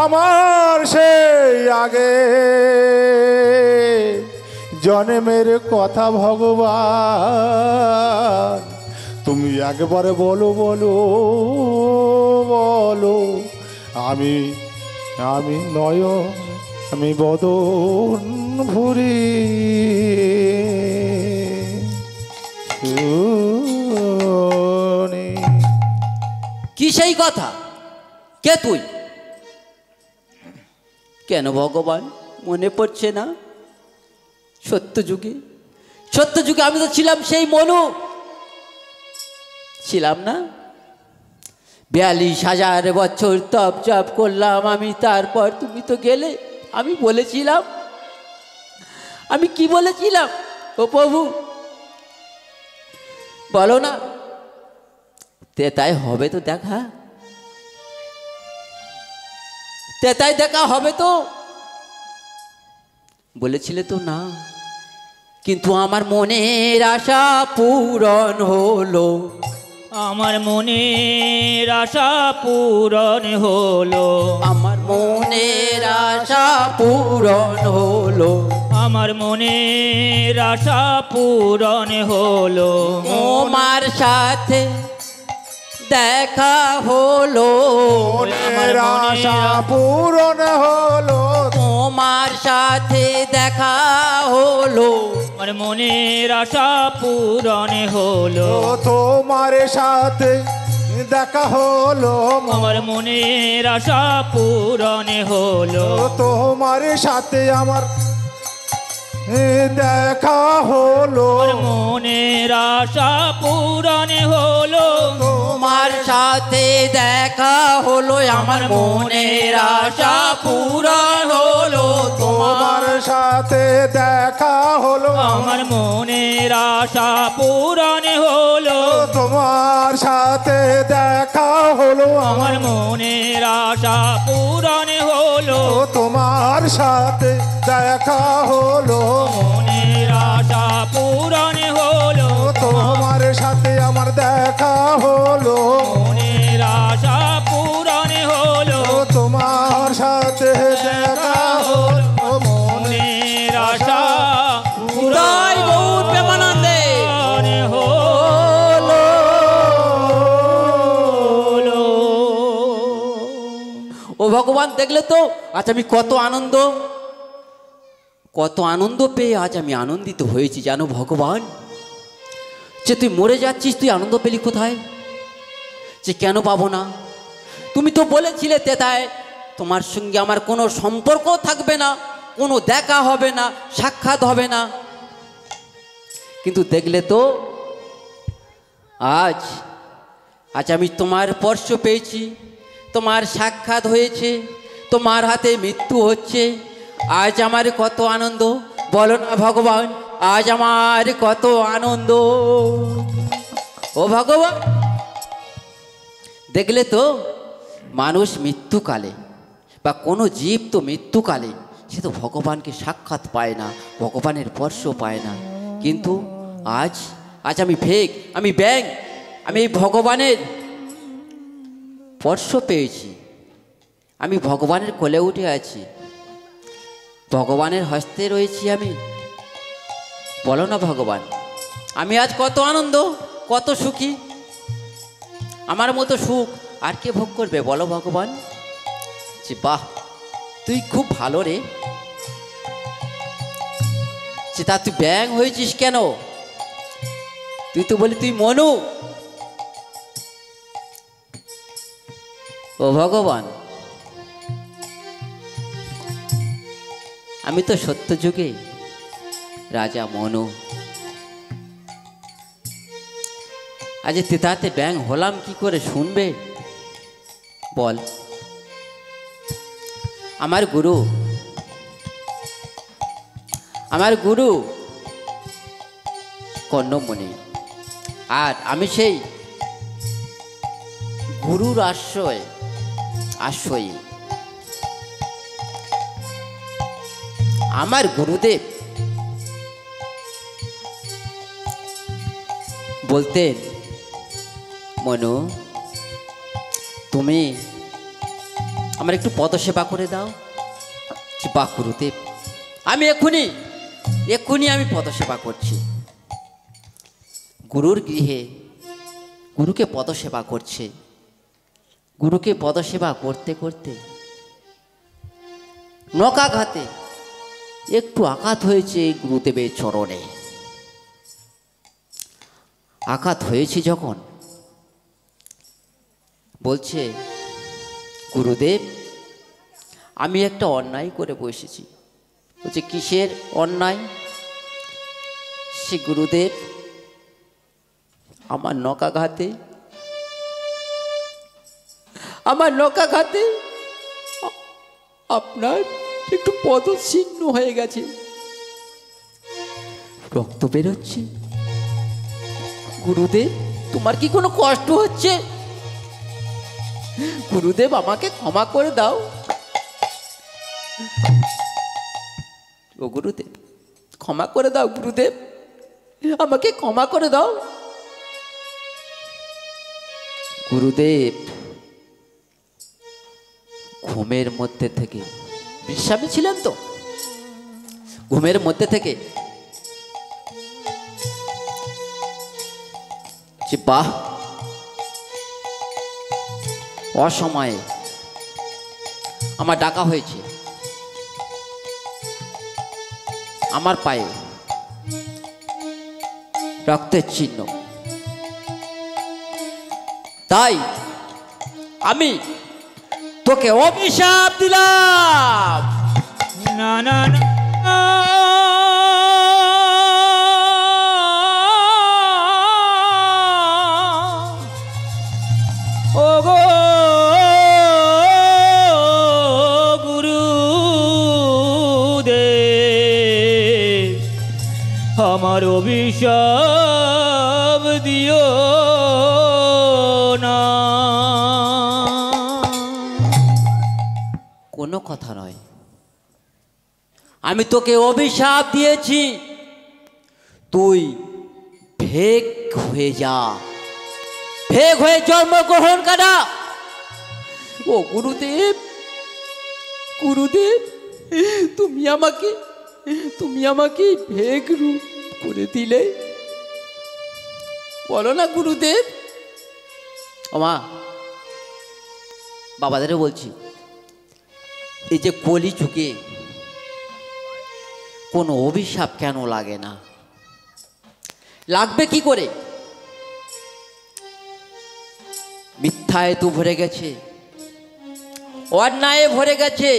আমার সেই আগে জন্মের কথা ভগবান, তুমি একবারে বলো বলো বলো। আমি নয়, আমি বদন ভুরি। কি সেই কথা? কে তুই? কেন ভগবান মনে পড়ছে না? সত্য যুগে আমি তো ছিলাম সেই মনু, ছিলাম না? 42,000 বছর তপ জপ করলাম আমি, তারপর তুমি তো গেলে। আমি বলেছিলাম, আমি কি বলেছিলাম ও প্রভু বলো না? তেতাই হবে তো দেখা, তেতাই দেখা হবে তো বলেছিলে তো না। কিন্তু আমার মনের আশা পূরণ হলো, আমার মনের আশা পূরণ হলো, আমার মনের আশা পূরণ হলো, আমার মনের আশা পূরণ হলো। তোমার সাথে দেখা হলো, মনের আশা পূরণ হলো, তোমার সাথে দেখা হলো, আমার মনের আশা পূরণ হলো, তোমার সাথে দেখা হলো, আমার মনের আশা পূরণ হলো, তোমার সাথে আমার দেখা হলো, মনের আশা পূরণ হলো, তোমার সাথে দেখা হলো, আমার মনের আশা পূরণ হলো, তোমার সাথে দেখা হলো, আমার মনের আশা পূরণ হলো, তোমার সাথে দেখা হলো, আমার মনের আশা পূরণ হলো, তোমার সাথে দেখা হলো, মনের আশা পূরণ হলো, তোমার সাথে আমার দেখা হলো, মনের আশা পূরণ হলো, তোমার সাথে দেখা হলো, মনের আশা জয় গৌর প্রেমানন্দে হলো। ও ভগবান দেখলে তো আজ আমি কত আনন্দ পেয়ে আজ আমি আনন্দিত হয়েছি জানো ভগবান। যে তুই মরে যাচ্ছিস, তুই আনন্দ পেলি কোথায়? যে কেন পাবো না? তুমি তো বলেছিলে তেতায় তোমার সঙ্গে আমার কোনো সম্পর্ক থাকবে না, কোনো দেখা হবে না, সাক্ষাৎ হবে না। কিন্তু দেখলে তো আজ আমি তোমার স্পর্শ পেয়েছি, তোমার সাক্ষাৎ হয়েছে, তোমার হাতে মৃত্যু হচ্ছে। আজ আমার কত আনন্দ। বলো না ভগবান, আজ আমার কত আনন্দ। ও ভগবান, দেখলে তো, মানুষ মৃত্যুকালে বা কোনো জীব তো মৃত্যুকালে সে তো ভগবানকে সাক্ষাৎ পায় না, ভগবানের স্পর্শ পায় না। কিন্তু আজ আজ আমি ব্যাং, আমি এই ভগবানের স্পর্শ পেয়েছি। আমি ভগবানের কোলে উঠে আছি, ভগবানের হস্তে রয়েছি আমি। বলো না ভগবান, আমি আজ কত আনন্দ, কত সুখী। আমার মতো সুখ আর কে ভোগ করবে বলো ভগবান? যে বাহ, তুই খুব ভালো রে। যে তা তুই ব্যাং হয়েছিস কেন? তুই তো বলি তুই মনু। ও ভগবান, আমি তো সত্য যুগে রাজা মনু, আজ তেতাতে ব্যাং হলাম কি করে শুনবে বল? আমার গুরু কর্ণমণি, আর আমি সেই গুরুর আশ্রয়ী। আমার গুরুদেব বলতেন, মনু তুমি আমার একটু পদসেবা করে দাও। বাহ গুরুদেব, আমি এক্ষুনি আমি পদসেবা করছি। গুরুর গৃহে গুরুকে পদসেবা করছে। গুরুকে পদসেবা করতে করতে নকাঘাতে একটু আঘাত হয়েছে গুরুদেবের চরণে। আঘাত হয়েছে যখন বলছে, গুরুদেব আমি একটা অন্যায় করে বসেছি। বলছে কিসের অন্যায়? সে গুরুদেব আমার নকাঘাতে আপনার একটু পদচিহ্ন হয়ে গেছে, রক্ত বেরোচ্ছে। গুরুদেব তোমার কি কোনো কষ্ট হচ্ছে? গুরুদেব আমাকে ক্ষমা করে দাও। ও গুরুদেব ক্ষমা করে দাও, গুরুদেব আমাকে ক্ষমা করে দাও। গুরুদেব ঘুমের মধ্যে থেকে, বিশ্রামে ছিলেন তো, ঘুমের মধ্যে থেকে যে বাহ, অসময়ে আমার ডাকা হয়েছে, আমার পায়ে রক্তের চিহ্ন, তাই আমি তোকে অভিশাপ দিলাম। না না না, ও গো গুরুদেব, আমার অভিশাপ দিও না। কোনো কথা নয়, আমি তোকে অভিশাপ দিয়েছি, তুই ভেগ হয়ে যা, ভেগ হয়ে জন্মগ্রহণ করা। ও গুরুদেব, গুরুদেব তুমি আমাকে ভেগ রূপ করে দিলে, বলো না গুরুদেব। ও মা, বাবাদেরও বলছি, এই যে কলি যুগে কোনো অভিশাপ কেন লাগে না? লাগবে কি করে? মিথ্যায় তো ভরে গেছে, অন্যায়ে ভরে গেছে।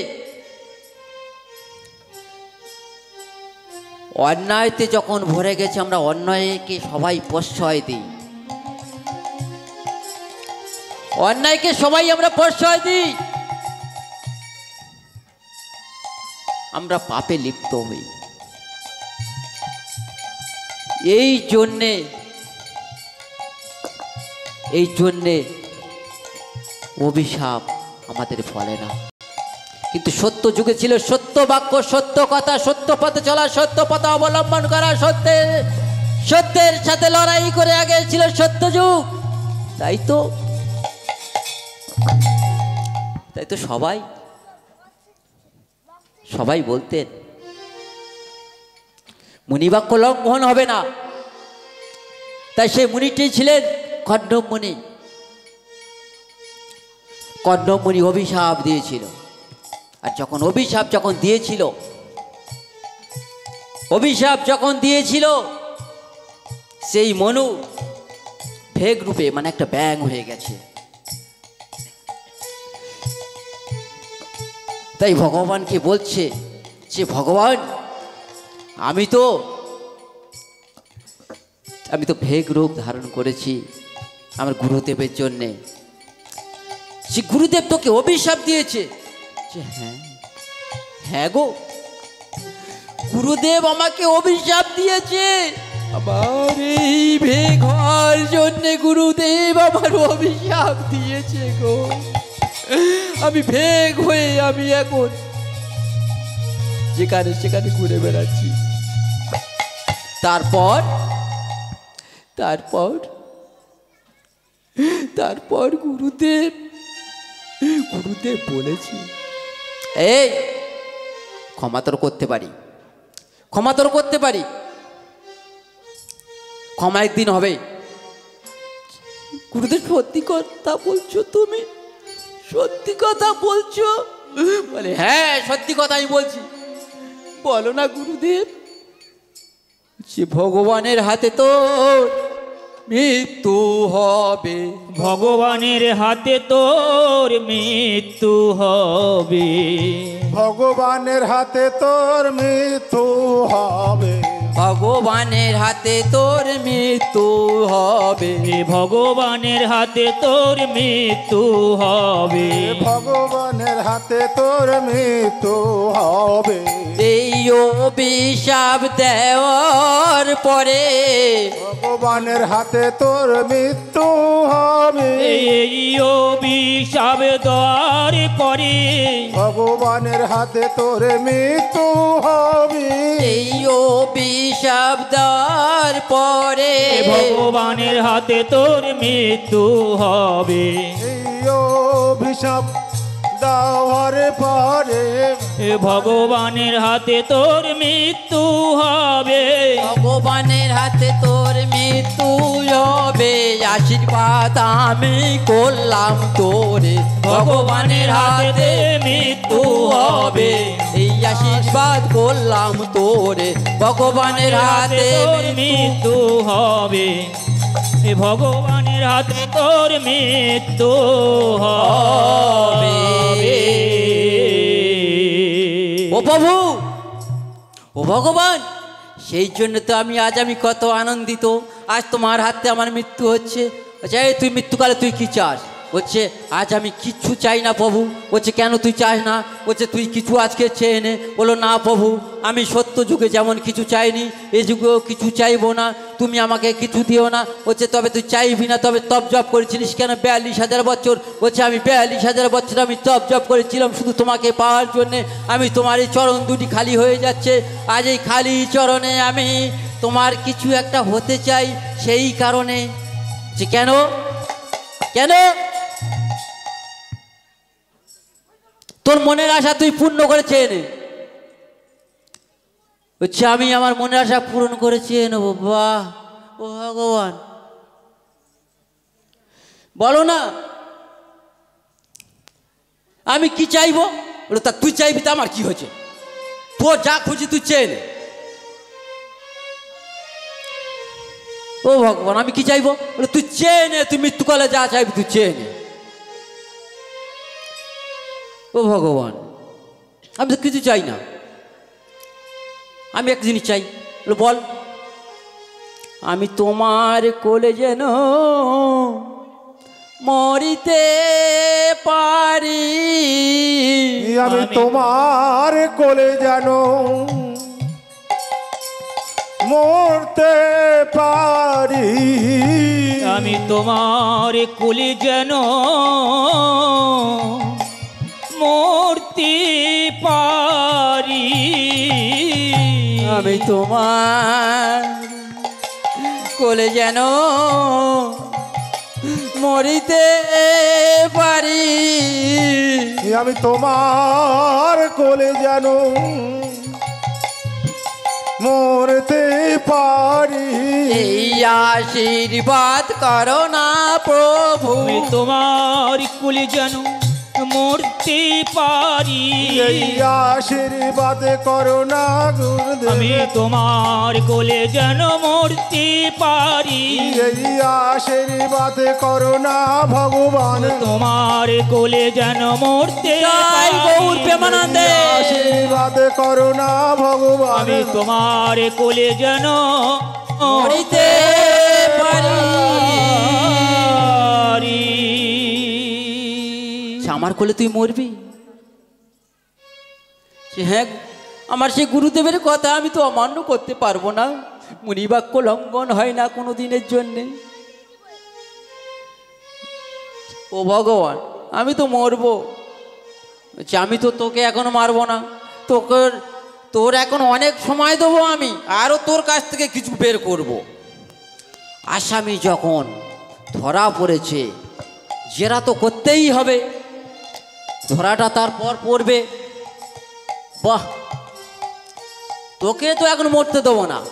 অন্যায়তে যখন ভরে গেছে, আমরা অন্যায়কে সবাই প্রশ্রয় দিই, অন্যায়কে সবাই আমরা প্রশ্রয় দিই, আমরা পাপে লিপ্ত হই। এই জন্যে অভিশাপ আমাদের ফলে না। কিন্তু সত্য যুগে ছিল সত্য বাক্য, সত্য কথা, সত্য পথে চলা, সত্য পথ অবলম্বন করা, সত্যের সাথে লড়াই করে আগে ছিল সত্য যুগ। তাই তো সবাই বলতেন মুনিবাক্য লঙ্ঘন হবে না। তাই সেই মুনিটি ছিলেন কণ্ডব মুনি। কণ্ডব মুনি অভিশাপ দিয়েছিল। আর অভিশাপ যখন দিয়েছিল সেই মনু ভেগ রূপে মানে একটা ব্যাঙ হয়ে গেছে। তাই ভগবানকে বলছে যে ভগবান আমি তো ভেগ রূপ ধারণ করেছি আমার গুরুদেবের জন্যে। সে গুরুদেব তোকে অভিশাপ দিয়েছে। হ্যাঁ গো, গুরুদেব আমাকে অভিশাপ দিয়েছে। আমার এই ভেগ হওয়ার জন্য গুরুদেব আমার অভিশাপ দিয়েছে গো। আমি ভেগ হয়ে আমি এখন যেখানে সেখানে ঘুরে বেড়াচ্ছি। তারপর গুরুদেব বলেছে এই ক্ষমা তোর করতে পারি, ক্ষমা একদিন হবে। গুরুদেব সত্যি কথা বলছো তুমি? সত্যি কথা বলছো? বলে হ্যাঁ সত্যি কথা আমি বলছি। বলো না গুরুদেব। সে ভগবানের হাতে তোর মৃত্যু হবে, ভগবানের হাতে তোর মৃত্যু হবে, ভগবানের হাতে তোর মৃত্যু হবে, ভগবানের হাতে তোর মৃত্যু হবে, ভগবানের হাতে তোর মৃত্যু হবে, ভগবানের হাতে তোর মৃত্যু হবে। এই অভিশাপ দেওয়ার পরে ভগবানের হাতে তোর মৃত্যু হবে, এই অভিশাপ দেওয়ার পরে ভগবানের হাতে তোর মৃত্যু হবে, এই অভিশাপ দেওয়ার পরে ভগবানের হাতে তোর মৃত্যু হবে, এই অভিশাপ দেওয়ার পরে ভগবানের হাতে তোর মৃত্যু হবে, ভগবানের হাতে তোর মৃত্যু হবে। আশীর্বাদ আমি করলাম তোরে, ভগবানের হাতে মৃত্যু হবে। এই আশীর্বাদ করলাম তোরে, ভগবানের হাতে তোর মৃত্যু হবে, ভগবানের হাতে তোর মৃত্যু হবে। ও প্রভু, ও ভগবান, সেই জন্য তো আজ আমি কত আনন্দিত। আজ তোমার হাতে আমার মৃত্যু হচ্ছে। এই তুই মৃত্যুকালে তুই কি চাস? বলছে আজ আমি কিচ্ছু চাই না প্রভু। বলছে কেন তুই চাস না? বলছে তুই কিছু আজকে চেয়ে নে। বলো না প্রভু, আমি সত্য যুগে যেমন কিছু চাইনি এই যুগেও কিছু চাইবো না, তুমি আমাকে কিছু দিও না। বলছে তবে তুই চাইবি না, তবে তপ জপ করেছিলিস কেন 42,000 বছর? বলছে আমি 42,000 বছর আমি তপ জপ করেছিলাম শুধু তোমাকে পাওয়ার জন্যে। আমি তোমার এই চরণ দুটি খালি হয়ে যাচ্ছে, আজ এই খালি চরণে আমি তোমার কিছু একটা হতে চাই, সেই কারণে। যে কেন কেন? তোর মনের আশা তুই পূর্ণ করে চেয়ে নে। হচ্ছে আমি আমার মনের আশা পূরণ করে চেয়ে নেবো। বাহ, ও ভগবান, বলো না আমি কি চাইবো? বলো তা তুই চাইবি তা আমার কি হয়েছে? তোর যা খুঁজি তুই চেয়ে নে। ও ভগবান আমি কি চাইবো? বলে তুই চেয়ে নে, তুই মৃত্যুকালে যা চাইবি তুই চেয়ে নে। ও ভগবান আমি তো কিছু চাই না, আমি এক জিনিস চাই। বল। আমি তোমার কোলে যেন মরিতে পারি, আমি তোমার কোলে যেন মরতে পারি আমি তোমার কুলি যেন মরতে পারি আমি তোমার কোলে যেন মরিতে পারি আমি তোমার কোলে যেন মরতে পারি এই আশীর্বাদ করো না প্রভু আমি তোমার কুলি যেন মরতে পারি এই আশীর্বাদ করো না গুরুদেব আমি তোমার কোলে যেন মরতে পারি এই আশীর্বাদ করো না ভগবান তোমার কোলে যেন মরতে জয় গৌর প্রেমানন্দে আশীর্বাদ করো না ভগবান আমি তোমার কোলে যেন মরিতে পারি আমার কোলে তুই মরবি হ্যাঁ আমার সেই গুরুদেবের কথা আমি তো অমান্য করতে পারবো না মুনিবাক্য লঙ্ঘন হয় না কোনো দিনের জন্যে ও ভগবান আমি তো মরবো আমি তো তোকে এখনো মারবো না তোর এখন অনেক সময় দেবো আমি আরও তোর কাছ থেকে কিছু বের করব আসামি যখন ধরা পড়েছে জেরা তো করতেই হবে ধরাটা তারপর পড়বে বাহ তোকে তো এখন মরতে দেবো না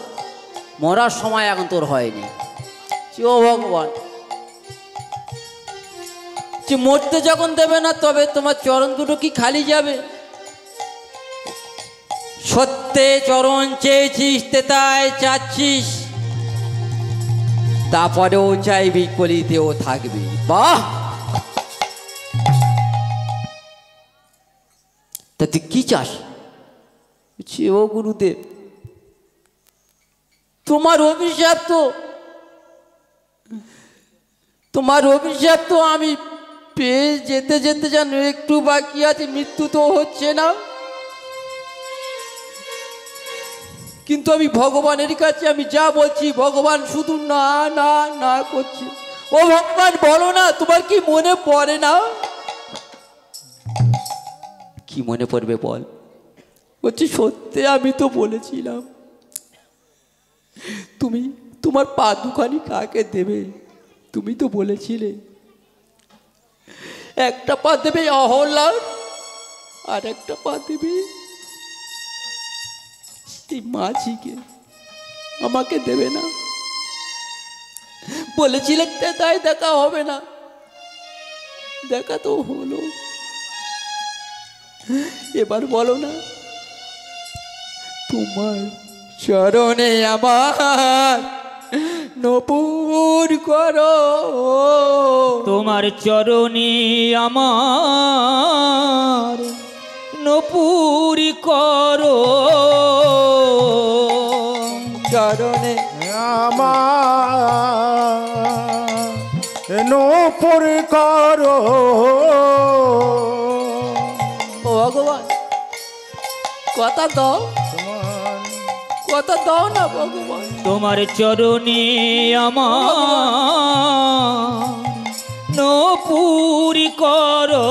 মরার সময় এখন তোর হয়নি ও ভগবান যে মরতে যখন দেবে না তবে তোমার চরণ দুটো কি খালি যাবে সত্যে চরণ চেয়েছিস তেতায় চাচ্ছিস তারপরেও চাইবি কলিতেও থাকবি বাহ তা তুই কি চাস ও গুরুদেব তোমার অভিশাপ তো আমি পেয়ে যেতে যেতে যেন একটু বাকি আছে মৃত্যু তো হচ্ছে না কিন্তু আমি ভগবানের কাছে আমি যা বলছি ভগবান শুধু না না না করছে ও ভগবান বলো না তোমার কি মনে পড়ে না কি মনে পড়বে বল বলছি সত্যি আমি তো বলেছিলাম তুমি তোমার পা দুখানি কাকে দেবে তুমি তো বলেছিলে একটা পা দেবে অহল্যার আর একটা পা দেবে এই মাঝিকে আমাকে দেবে না বলেছিলে তাই দেখা হবে না দেখা তো হলো এবার বলো না তোমার চরণে আমার নপুর করো তোমার চরণে আমার নপুরি করো চরণে আমার নপুর করো ও ভগবান কথা দাও না ভগবান তোমার চরণে আমার নপুরি করো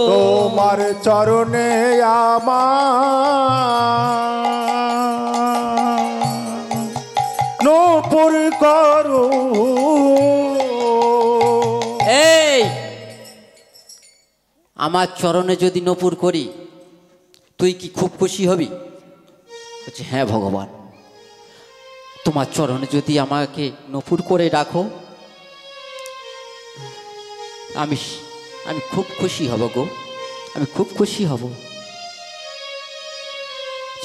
তোমার চরণে আমার নপুর করো এই আমার চরণে যদি নপুর করি তুই কি খুব খুশি হবি বলছে হ্যাঁ ভগবান তোমার চরণে যদি আমাকে নপুর করে রাখো আমি খুব খুশি হব গো আমি খুব খুশি হব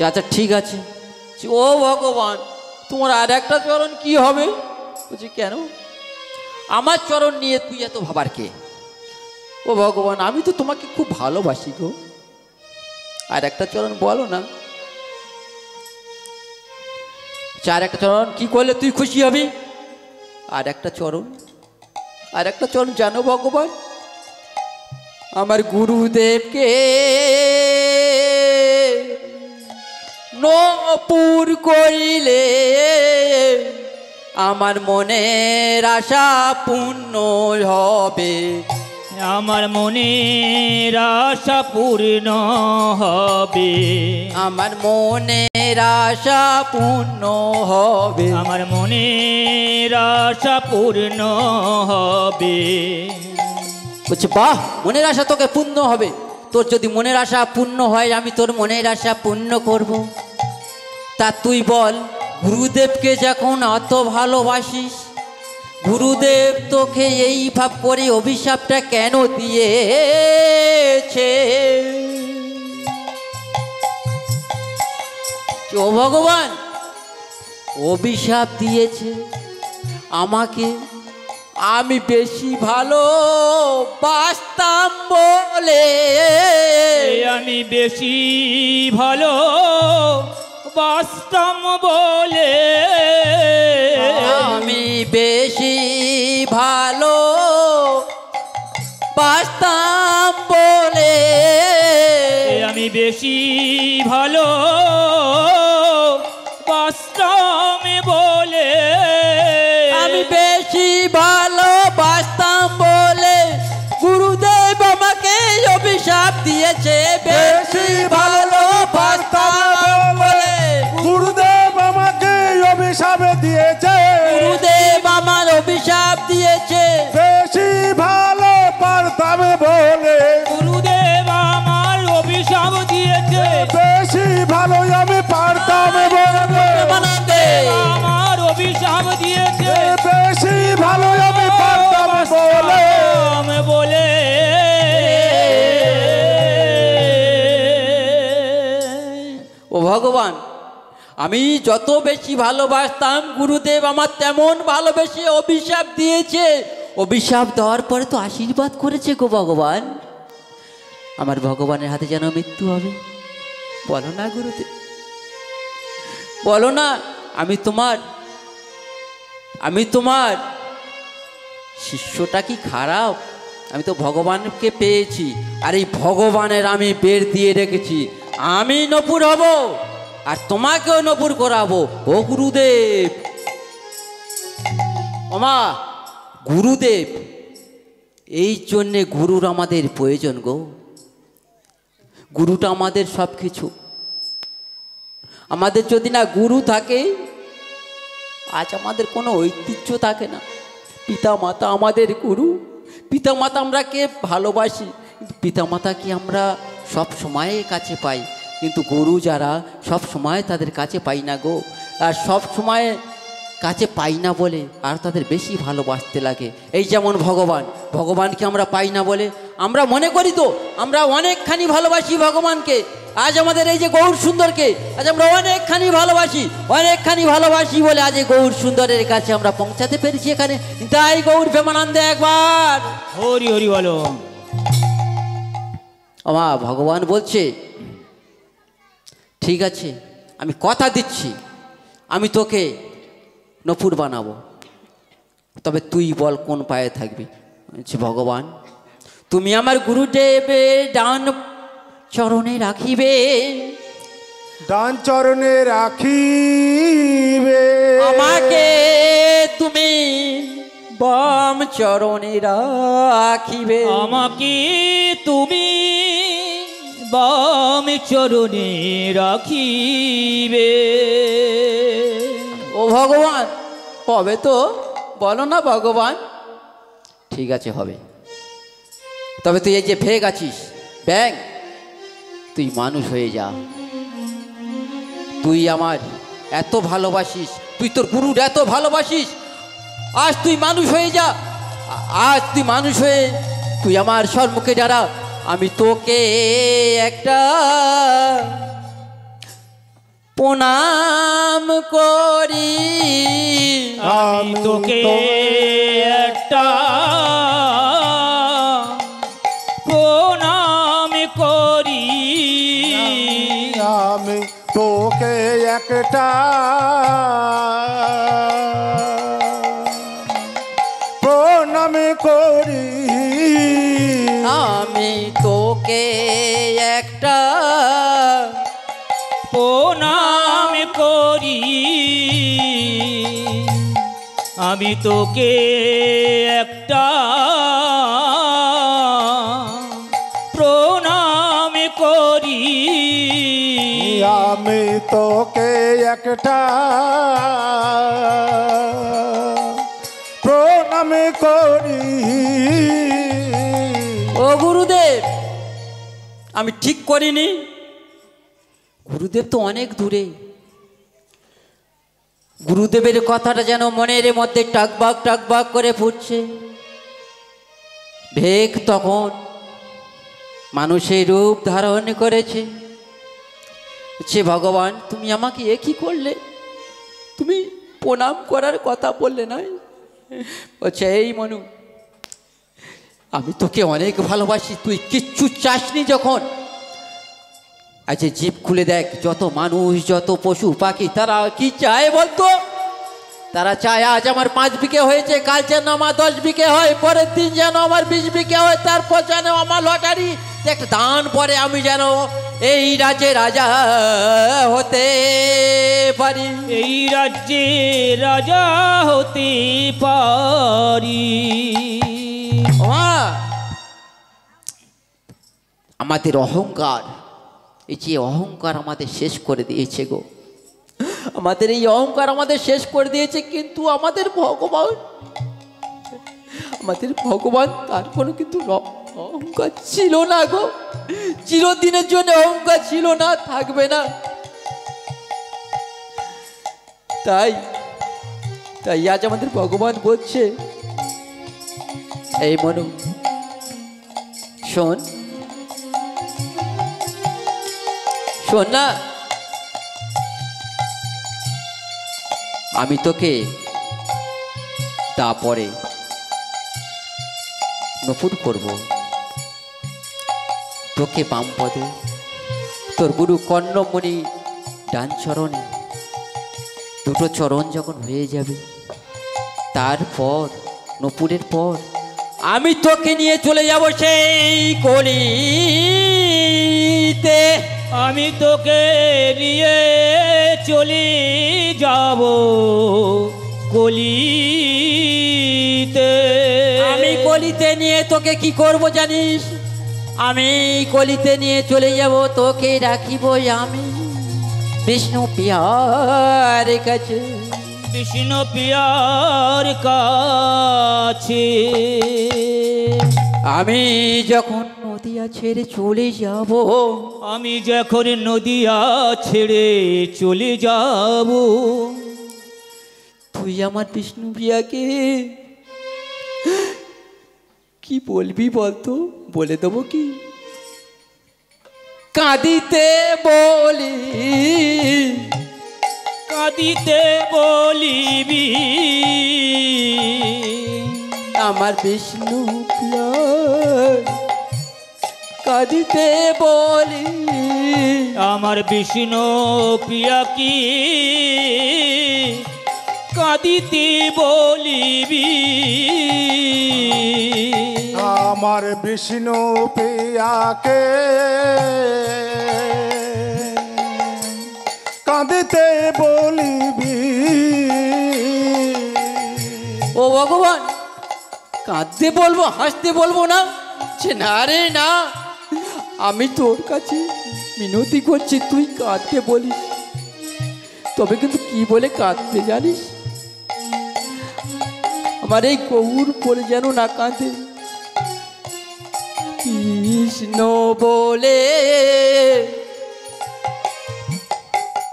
আচ্ছা ঠিক আছে ও ভগবান তোমার আর একটা চরণ কি হবে বলছি কেন আমার চরণ নিয়ে তুই এত ভাবার কে ও ভগবান আমি তো তোমাকে খুব ভালোবাসি গো আর একটা চরণ বলো না চার একটা চরণ কি করলে তুই খুশি হবি আর একটা চরণ জানো ভগবান আমার গুরুদেবকে নপুর করিলে আমার মনের আশা পূর্ণ হবে, আমার মনের আশা পূর্ণ হবে, আমার মনের আশা পূর্ণ হবে, আমার মনের আশা পূর্ণ হবে। বলছে বাহ, মনের আশা তোকে পূর্ণ হবে। তোর যদি মনের আশা পূর্ণ হয় আমি তোর মনের আশা পূর্ণ করব। তা তুই বল, গুরুদেবকে যখন অত ভালোবাসিস, গুরুদেব তোকে এই ভাব করে অভিশাপটা কেন দিয়েছে? ও ভগবান, অভিশাপ দিয়েছে আমাকে আমি বেশি ভালো বাসতাম বলে, আমি বেশি ভালো বাসতাম বলে, আমি বেশি ভালো বাসতাম বলে, আমি বেশি ভালো বাসতাম বলে, আমি বেশি ভালো বাসতাম বলে গুরুদেব আমাকে অভিশাপ দিয়েছে। বেশি ভালো বাসতাম বলে গুরুদেব আমাকে অভিশাপ দিয়েছে, গুরুদেব আমার অভিশাপ দিয়েছে। বেশি ভালো পারতাম বলে গুরুদেব আমার অভিশাপ দিয়েছে, বেশি ভালো আমি পারতাম বলে, বানাতে আমার অভিশাপ দিয়েছে, বেশি ভালো আমি পারতাম বলে, বলে ও ভগবান, আমি যত বেশি ভালোবাসতাম গুরুদেব আমার তেমন ভালোবেসে অভিশাপ দিয়েছে। অভিশাপ দেওয়ার পরে তো আশীর্বাদ করেছে গো ভগবান। আমার ভগবানের হাতে যেন মৃত্যু হবে। বলো না গুরুদেব, বলো না আমি তোমার শিষ্যটা কি খারাপ? আমি তো ভগবানকে পেয়েছি, আর এই ভগবানের আমি বের দিয়ে রেখেছি। আমি নপুর হব আর তোমাকেও নপুর করাবো। ও গুরুদেব, ওমা গুরুদেব, এই জন্যে গুরুর আমাদের প্রয়োজন গো। গুরুটা আমাদের সব কিছু। আমাদের যদি না গুরু থাকে, আজ আমাদের কোনো ঐতিহ্য থাকে না। পিতা মাতা আমাদের গুরু। পিতা মাতা আমরা কে ভালোবাসি, কিন্তু পিতা মাতা কি আমরা সব সময় কাছে পাই, কিন্তু গুরু যারা সব সময় তাদের কাছে পাই না গো। আর সব সময় কাছে পাই না বলে আর তাদের বেশি ভালোবাসতে লাগে। এই যেমন ভগবানকে আমরা পাই না বলে আমরা মনে করি তো আমরা অনেকখানি ভালোবাসি ভগবানকে। আজ আমাদের এই যে গৌর সুন্দরকে আজ আমরা অনেকখানি ভালোবাসি বলে আজ এই গৌর সুন্দরের কাছে আমরা পৌঁছাতে পেরেছি এখানে। তাই গৌর প্রেমানন্দে একবার হরি হরি বলো। আমা ভগবান বলছে, ঠিক আছে আমি কথা দিচ্ছি আমি তোকে নপুর বানাবো, তবে তুই বল কোন পায়ে থাকবি। বলছি ভগবান, তুমি আমার গুরুদেবের ডান চরণে রাখিবে, ডান চরণে রাখিবে, আমাকে তুমি বাম চরণে রাখিবে, আমাকে তুমি বাম চরণে রাখিবে। ও ভগবান, হবে তো? বলো না ভগবান। ঠিক আছে হবে, তবে তুই এই যে ভেগ আছিস ব্যাং, তুই মানুষ হয়ে যা। তুই আমার এত ভালোবাসিস, তুই তোর গুরুর এত ভালোবাসিস, আজ তুই মানুষ হয়ে যা। আজ তুই মানুষ হয়ে তুই আমার সম্মুখে দাঁড়া। আমি তোকে একটা প্রণাম করি, আমি তোকে একটা প্রণাম করি, আমি তোকে একটা প্রণাম করি, আমি তোকে একটা প্রণাম আমি তোকে একটা প্রণাম করি, আমি তোকে একটা প্রণাম করি। ও গুরুদেব, আমি ঠিক করিনি। গুরুদেব তো অনেক দূরে। গুরুদেবের কথাটা যেন মনের মধ্যে টাকবাক টাকবাক করে ফুটছে। ভেক তখন মানুষের রূপ ধারণ করেছে। সে ভগবান, তুমি আমাকে এ কি করলে? তুমি প্রণাম করার কথা বললে নয়? বলছে, এই মনু, আমি তোকে অনেক ভালোবাসি, তুই কিচ্ছু চাসনি যখন। আচ্ছা, জিভ খুলে দেখ, যত মানুষ, যত পশু পাখি, তারা কি চায় বলতো? তারা চায় আজ আমার 5 বিঘে হয়েছে, কাল যেন আমার 10 বিঘে হয়, পরের দিন যেন আমার 20 বিঘে হয়, তারপর যেন আমার লটারি একটা দান পরে আমি যেন এই রাজ্যে রাজা হতে পারি, এই রাজ্যে রাজা হতে পারি। আমাদের অহংকার, এই যে অহংকার আমাদের শেষ করে দিয়েছে গো, আমাদের এই অহংকার আমাদের শেষ করে দিয়েছে। কিন্তু আমাদের ভগবান তার কোনো কিন্তু অহংকার ছিল না গো, চিরদিনের জন্য অহংকার ছিল না, থাকবে না। তাই আজ আমাদের ভগবান বলছে, এই মনু শোন, শোন না, আমি তোকে তারপরে নপুর করব, তোকে বাম পদে, তোর গুরু কর্ণমণি ডান চরণে, দুটো চরণ যখন হয়ে যাবে, তারপর নপুরের পর আমি তোকে নিয়ে চলে যাব সেই কলিতে। আমি তোকে নিয়ে চলে যাব কলিতে। আমি কলিতে নিয়ে তোকে কি করব জানিস? আমি কলিতে নিয়ে চলে যাব, তোকে রাখিব আমি বিষ্ণু পিয়ার কাছে, বিষ্ণু পিয়ার কাছে। আমি যখন নদিয়া ছেড়ে চলে যাব, আমি যখন নদিয়া ছেড়ে চলে যাব, তুই আমার বিষ্ণু প্রিয়াকে কি বলবি বলতো? বলে দেবো কি? কাঁদিতে বলি, কাঁদিতে বলিবি আমার বিষ্ণু প্রিয়া, কাঁদিতে বলি আমার বিষ্ণু প্রিয়া কি কাঁদিতে বলিবি। আমার বিষ্ণু প্রিয়াকে কাঁদিতে বলিবি। ও ভগবান, কাঁদতে বলবো, হাসতে বলবো না? যে না রে না, আমি তোর কাছে মিনতি করছি, তুই কাঁদতে বলিস। তবে কিন্তু কি বলে কাঁদতে জানিস? আমার এই গৌর বলে যেন না কাঁদে, কৃষ্ণ বলে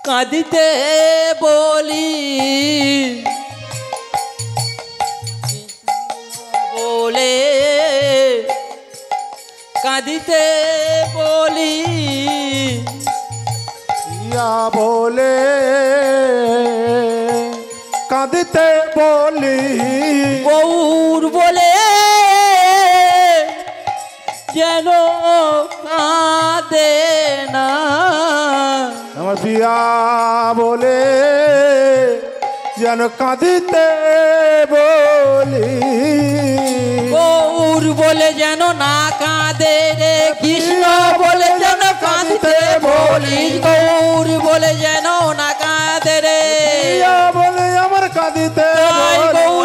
কাঁদিতে বলি, বলে কাঁদিতে বলি, ইয়া বলে কাঁদিতে বলি, গৌর বলে যেন কাঁদে না, আমার পিয়া বলে যেন কাঁদিতে বলি, গৌর বলে যেন না কাঁদে রে, কৃষ্ণ বলে যেন কাঁদিতে বলি, গৌর বলে যেন না কাঁদে রে, ইয়া বলে আমার কাঁদিতে বলি। গৌর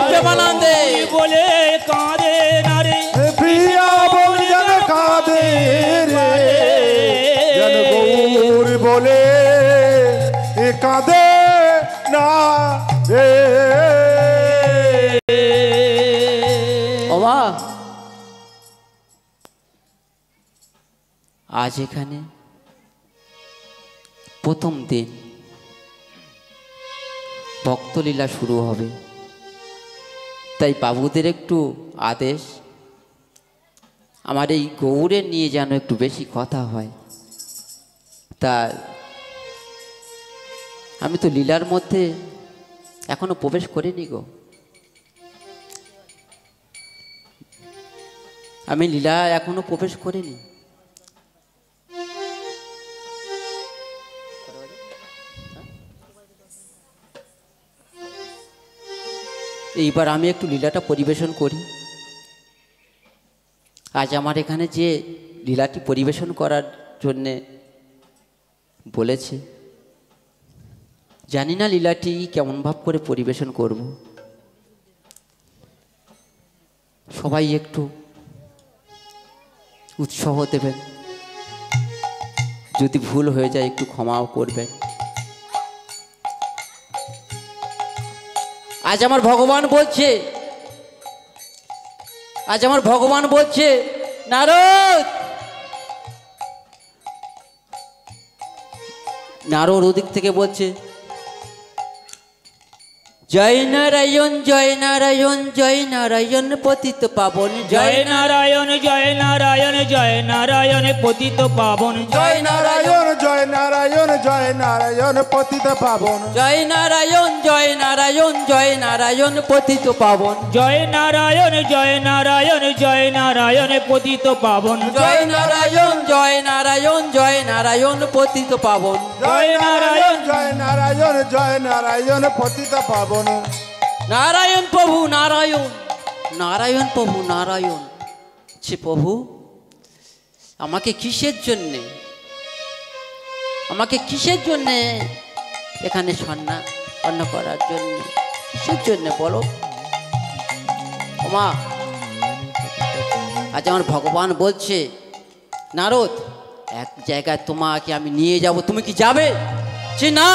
আজ এখানে প্রথম দিন ভক্তলীলা শুরু হবে, তাই বাবুদের একটু আদেশ আমার এই গৌড়ে নিয়ে যেন একটু বেশি কথা হয়। তা আমি তো লীলার মধ্যে এখনো প্রবেশ করিনি গো, আমি লীলা এখনো প্রবেশ করিনি। এইবার আমি একটু লীলাটা পরিবেশন করি। আজ আমার এখানে যে লীলাটি পরিবেশন করার জন্যে বলেছে, জানি না লীলাটি কেমন ভাব করে পরিবেশন করব। সবাই একটু উৎসাহ দেবেন, যদি ভুল হয়ে যায় একটু ক্ষমাও করবেন। আজ আমার ভগবান বলছে, আজ আমার ভগবান বলছে, নারদ নারদ ওদিক থেকে বলছে, জয় নারায়ণ জয় নারায়ণ জয় নারায়ণ পতিত পাবন, জয় নারায়ণ জয় নারায়ণ জয় নারায়ণ পতিত পাবন, জয় নারায়ণ জয় নারায়ণ জয় নারায়ণ পতিত পাবন, জয় নারায়ণ জয় নারায়ণ জয় নারায়ণ পতিত পাবন, জয় নারায়ণ জয় নারায়ণ জয় নারায়ণ পতিত পাবন, জয় নারায়ণ জয় নারায়ণ জয় নারায়ণ পতিত পাবন, জয় নারায়ণ জয় নারায়ণ জয় নারায়ণ পতিত পাবন। নারায়ণ প্রভু নারায়ণ, নারায়ণ প্রভু নারায়ণ। সে প্রভু আমাকে কিসের জন্যে, আমাকে কিসের জন্যে এখানে সন্না করার জন্য, কিসের জন্যে বলো মা? আজ আমার ভগবান বলছে, নারদ এক জায়গায় তোমাকে আমি নিয়ে যাব, তুমি কি যাবে? যে না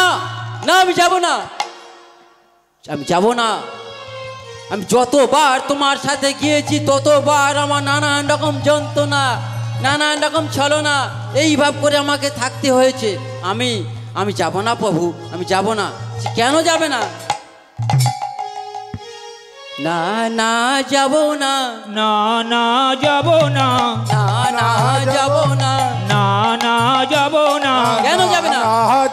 না আমি যাব না, আমি যাব না। আমি যতবার তোমার সাথে গিয়েছি ততবার আমার নানান রকম যন্ত্রণা, নানান রকম ছলনা, এই ভাব করে আমাকে থাকতে হয়েছে। আমি যাব না প্রভু, আমি যাব না। কেন যাবে না? না না যাব না, না না যাব না, না না যাব না, না না যাব না, কেন যাবে না?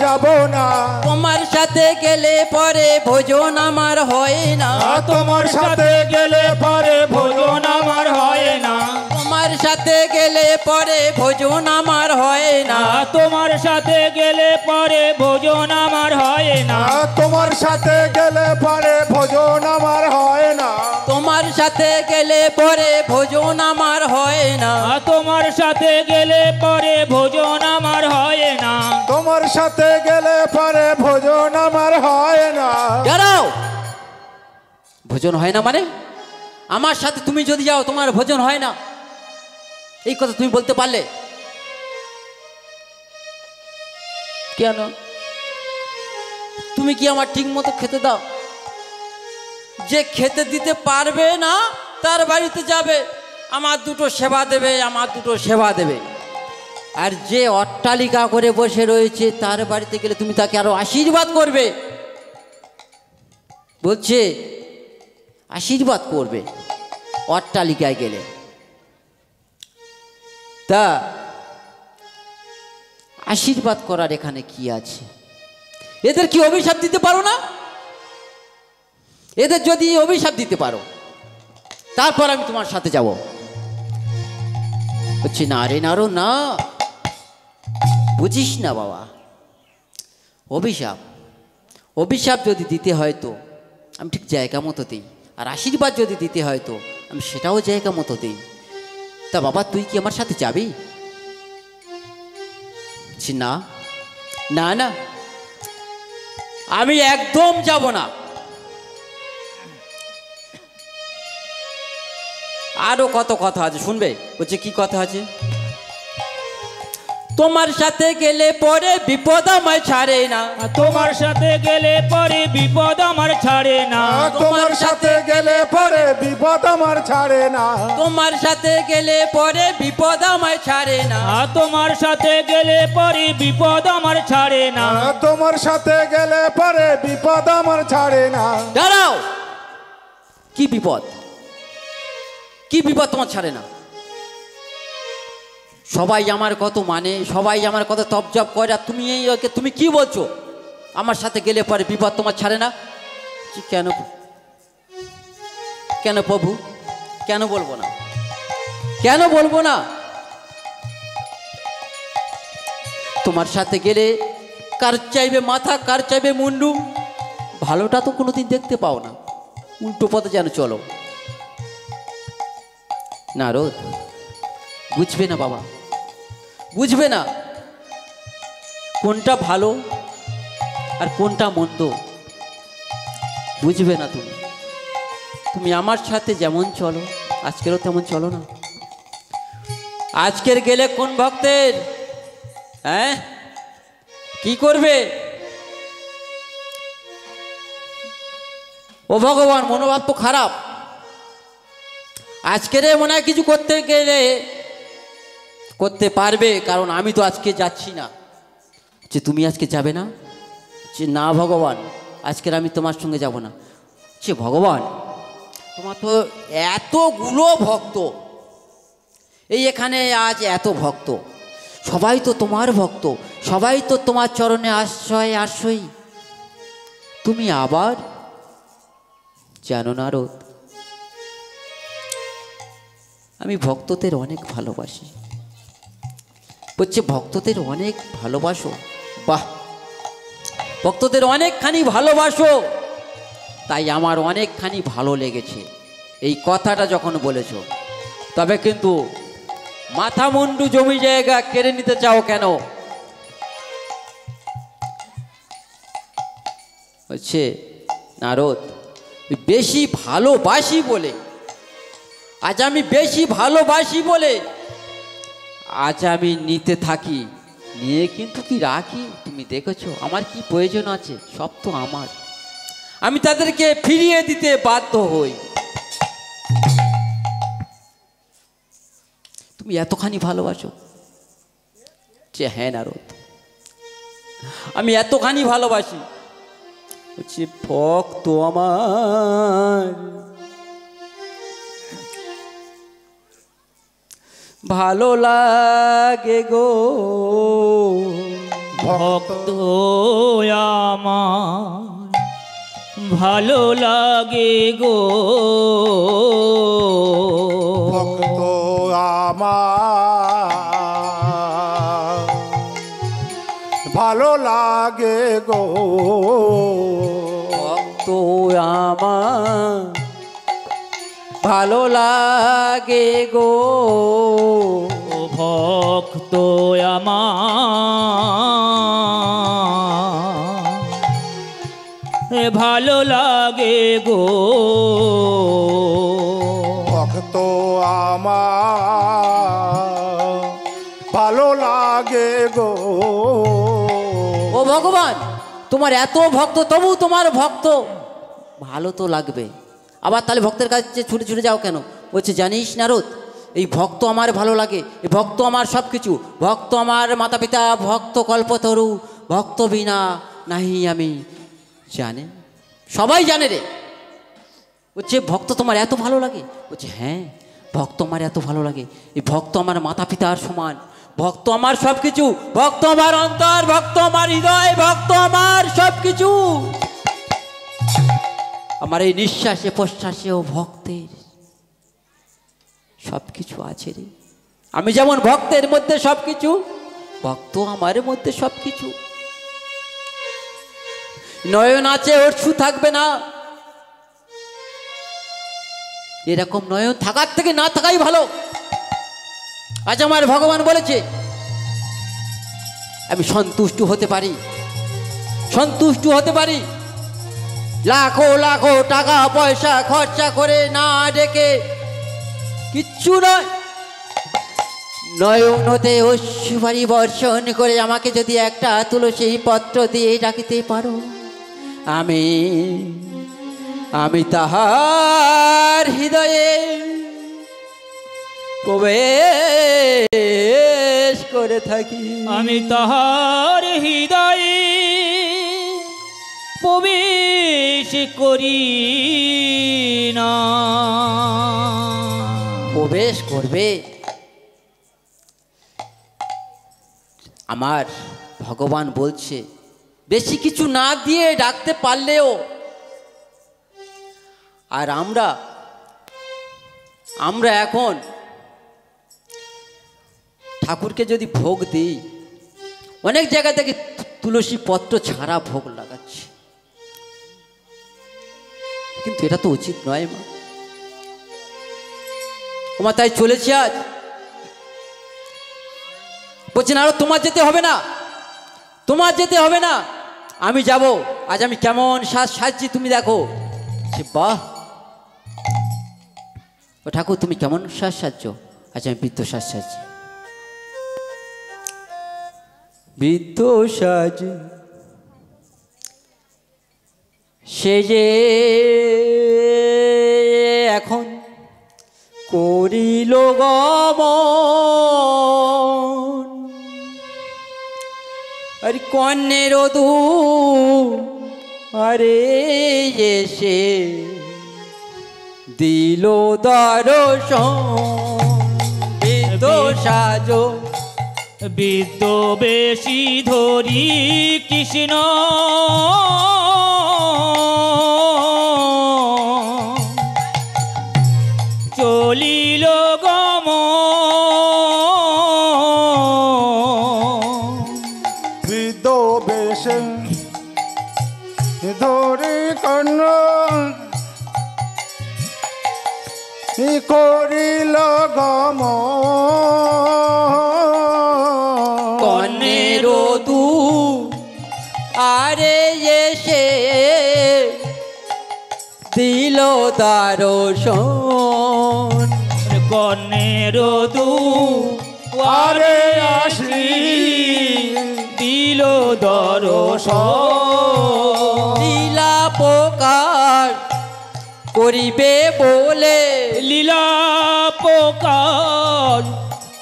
যাব না, তোমার সাথে গেলে পরে ভোজন আমার হয় না, তোমার সাথে গেলে পরে ভোজন আমার হয় না, তোমার সাথে গেলে পরে ভোজন আমার হয় না, তোমার সাথে গেলে পরে ভোজন আমার হয় না, তোমার সাথে গেলে পরে ভোজন আমার হয় না, তোমার সাথে গেলে পরে ভোজন আমার হয় না, তোমার সাথে গেলে পরে ভোজন আমার হয় না, তোমার সাথে গেলে পরে ভোজন আমার হয় না। দাঁড়াও, ভোজন হয় না মানে? আমার সাথে তুমি যদি যাও তোমার ভোজন হয় না, এই কথা তুমি বলতে পারলে কেন? তুমি কি আমার ঠিক মতো খেতে দাও? যে খেতে দিতে পারবে না তার বাড়িতে যাবে, আমার দুটো সেবা দেবে, আমার দুটো সেবা দেবে। আর যে অট্টালিকা করে বসে রয়েছে তার বাড়িতে গেলে তুমি তাকে আরো আশীর্বাদ করবে। বলছে আশীর্বাদ করবে অট্টালিকায় গেলে। তা আশীর্বাদ করার এখানে কি আছে? এদের কি অভিশাপ দিতে পারো না? এদের যদি অভিশাপ দিতে পারো তারপর আমি তোমার সাথে যাব। বলছি না রে নারো না, বুঝিস না বাবা, অভিশাপ অভিশাপ যদি দিতে হয় তো আমি ঠিক জায়গা মতো দিই, আর আশীর্বাদ যদি দিতে হয় তো আমি সেটাও জায়গা মতো দিই। তা বাবা তুই কি আমার সাথে যাবি? না না না, আমি একদম যাব না। আরো কত কথা আছে শুনবে? বলছে কি কথা আছে? তোমার সাথে গেলে পরে বিপদ আমায় ছাড়ে না, তোমার সাথে গেলে পরে বিপদ আমার ছাড়ে না, তোমার সাথে গেলে পরে বিপদ আমার ছাড়ে না, তোমার সাথে গেলে পরে বিপদ আমায় ছাড়ে না, তোমার সাথে গেলে পরে বিপদ আমার ছাড়ে না। তোমার সাথে গেলে পরে বিপদ আমার ছাড়ে না। দাঁড়াও, কি বিপদ? কি বিপদ তোমার ছাড়ে না? সবাই আমার কত মানে, সবাই আমার কত তপজপ করে, আর তুমি তুমি কি বলছো আমার সাথে গেলে পরে বিপদ তোমার ছাড়ে না? কেন কেন প্রভু, কেন বলবো না, কেন বলবো না? তোমার সাথে গেলে কার চাইবে মাথা, কার চাইবে মুন্ডু, ভালোটা তো কোনোদিন দেখতে পাও না, উল্টো পথে যেন চলো। নারদ, বুঝবে না বাবা, বুঝবে না কোনটা ভালো আর কোনটা মন্দ, বুঝবে না তুমি। তুমি আমার সাথে যেমন চলো, আজকেরও তেমন চলো না। আজকের গেলে কোন ভক্তের, হ্যাঁ কি করবে? ও ভগবান, মনোভাব তো খারাপ। আজকের মনে হয় কিছু করতে গেলে করতে পারবে, কারণ আমি তো আজকে যাচ্ছি না। যে তুমি আজকে যাবে না? যে না ভগবান, আজকের আমি তোমার সঙ্গে যাব না। যে ভগবান, তোমার তো এতগুলো ভক্ত, এই এখানে আজ এত ভক্ত, সবাই তো তোমার ভক্ত, সবাই তো তোমার চরণে আশ্রয় আশ্রয়ী, তুমি আবার জানো নারদ, আমি ভক্তদের অনেক ভালোবাসি। বলছে ভক্তদের অনেক ভালোবাসো? বাহ, ভক্তদের অনেকখানি ভালোবাসো, তাই আমার অনেকখানি ভালো লেগেছে এই কথাটা যখন বলেছ। তবে কিন্তু মাথা মুন্ডু জমি জায়গা কেড়ে নিতে চাও কেন? হচ্ছে নারদ, বেশি ভালোবাসি বলে, আজ আমি বেশি ভালোবাসি বলে আজ আমি নিতে থাকি, নিয়ে কিন্তু কি রাখি তুমি দেখেছো? আমার কি প্রয়োজন আছে? সব তো আমার, আমি তাদেরকে ফিরিয়ে দিতে বাধ্য হই। তুমি এতখানি ভালোবাসো? যে হ্যাঁ নারদ, আমি এতখানি ভালোবাসি। হচ্ছে ভক্ত আমার ভালো লাগে গো, ভক্ত আমার ভালো লাগে গো, ভক্ত আমার ভালো লাগে গো, ভক্ত আমার ভালো লাগে গো, ভক্ত আমার ভালো লাগে গো, ভক্ত আমার ভালো লাগে গো। ও ভগবান, তোমার এত ভক্ত, তবু তোমার ভক্ত ভালো তো লাগবে, আবার তাহলে ভক্তের কাছে ছুটে ছুটে যাও কেন? বলছে জানিস নারদ, এই ভক্ত আমার ভালো লাগে, এই ভক্ত আমার সব কিছু, ভক্ত আমার মাতা পিতা, ভক্ত কল্পতরু, ভক্ত বিনা নাহি আমি। জানে, সবাই জানে রে। বলছে ভক্ত তোমার এত ভালো লাগে? বলছে হ্যাঁ, ভক্ত আমার এত ভালো লাগে, এই ভক্ত আমার মাতা পিতার সমান, ভক্ত আমার সব কিছু, ভক্ত আমার অন্তর, ভক্ত আমার হৃদয়, ভক্ত আমার সব কিছু। আমার এই নিঃশ্বাসে প্রশ্বাসেও ভক্তের সব কিছু আছে রে। আমি যেমন ভক্তের মধ্যে সব কিছু, ভক্ত আমার মধ্যে সব কিছু। নয়ন আছে, অর্শু থাকবে না, এরকম নয়ন থাকার থেকে না থাকাই ভালো। আজ আমার ভগবান বলেছে আমি সন্তুষ্ট হতে পারি, সন্তুষ্ট হতে পারি, লাখো লাখো টাকা পয়সা খরচা করে না ডেকে কিচ্ছু নয়, নয়ন হতে অশ্রুবারি বর্ষণ করে আমাকে যদি একটা তুলসী পত্র দিয়ে ডাকিতে পারো, আমি আমি তাহার হৃদয়ে প্রবেশ করে থাকি। আমি তাহার হৃদয়ে প্রবেশ করি না। প্রবেশ করবে? আমার ভগবান বলছে বেশি কিছু না দিয়ে ডাকতে পারলেও, আর আমরা এখন ঠাকুরকে যদি ভোগ দিই, অনেক জায়গা থেকে তুলসী পত্র ছাড়া ভোগ লাগাচ্ছে, কিন্তু এটা তো উচিত নয় মা। ওমা তাই চলেছি আজ। বলছেন আরো তোমার যেতে হবে না, তোমার যেতে হবে না, আমি যাব। আজ আমি কেমন সাজছি তুমি দেখো। বাহ ও ঠাকুর, তুমি কেমন সাজছ? আজ আমি বৃদ্ধ সাজছি, বৃদ্ধ সাজ সেজে এখন করিল গমন, আর কন্যের দু আরে এসে দিল দর্শন। বৃদ্ধ সাজো বিদ্য বেশি ধরি কৃষ্ণ চলিল গমন। বৃদ্ধ বেশে ধরে কর্ণ করিল গমন, কন্যের দু আরে এসে দিল দর্শন। কন্যের দু আরে আসি দিল দর্শন। লীলা প্রকার করিবে বলে, লীলা প্রকার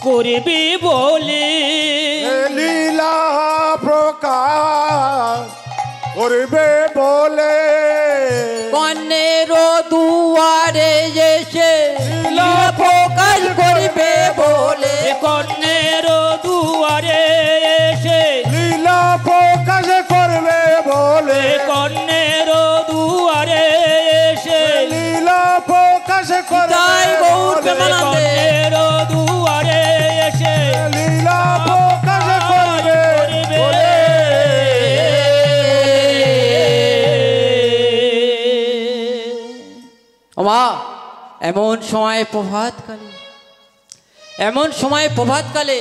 করবে বলে, লীলা প্রকার করবে বলে, কন্যের দুয়ারে এসে লীলা প্রকার করবে বলে, কন্যের দুয়ারে এসে লীলা প্রকাশ করবে বলে, কন্যের দুয়ারে এসে লীলা প্রকাশ করবে জয় গৌর বলে, প্রেমানন্দে। কন্যের দুয়ারে এসে লীলা প্রকাশ করবে বলে। মা এমন সময় প্রভাতকালে, এমন সময় প্রভাতকালে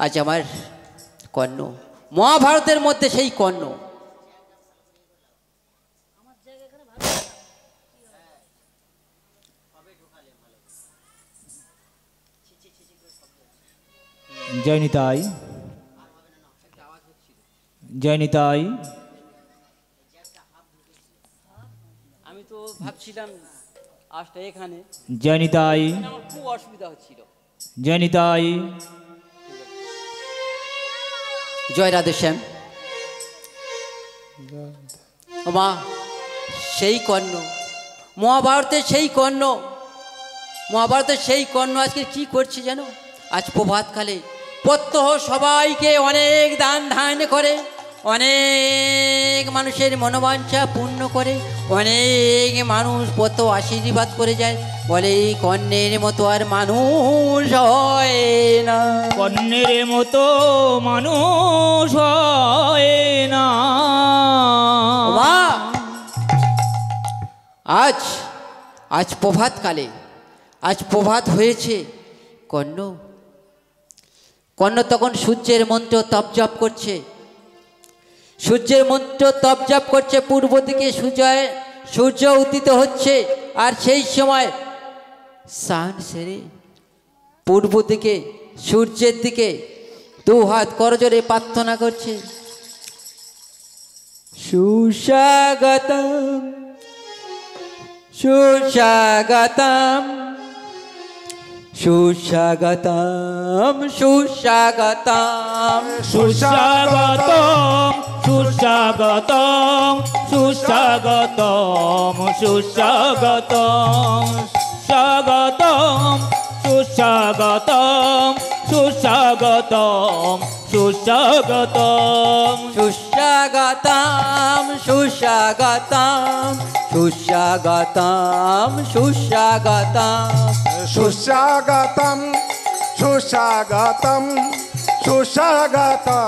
আজ আমার কর্ণ, মহাভারতের মধ্যে সেই কর্ণ, জয় নিতাই, জয় নিতাই। আমি তো ভাবছিলাম আসটা এখানে, জয় নিতাই, আমার খুব অসুবিধা হচ্ছিল। জয় নিতাই। জয় রাধেশ্যাম। ও মা সেই কর্ণ, মহাভারতের সেই কর্ণ, মহাভারতের সেই কর্ণ আজকে কি করছে জানো? আজ প্রভাতকালে প্রত্যহ সবাইকে অনেক দান ধান করে, অনেক মানুষের মনোবাঞ্ছা পূর্ণ করে, অনেক মানুষ কত আশীর্বাদ করে যায়, বলে এই কর্ণের মতো আর মানুষ হয় না, কন্যের মতো মানুষ হয় না। মা আজ আজ প্রভাতকালে, আজ প্রভাত হয়েছে, কর্ণ কর্ণ তখন সূর্যের মন্ত্র তপজপ করছে, সূর্যের মন্ত্র তপজপ করছে, পূর্ব দিকে সূর্য উদিত হচ্ছে, আর সেই সময় স্নান সেরে পূর্ব দিকে সূর্যের দিকে দু হাত করজোরে প্রার্থনা করছে, সুস্বাগতম সুস্বাগতম সুস্বাগতম সুস্বাগতম সুস্বাগতম সুস্বাগতম সুস্বাগতম সুস্বাগতম স্বাগতম সুস্বাগতম সুস্বাগতম সুস্বাগতম সুস্বাগতম সুস্বাগতম সুস্বাগতম সুস্বাগতম সুস্বাগতম সুস্বাগতম সুস্বাগতম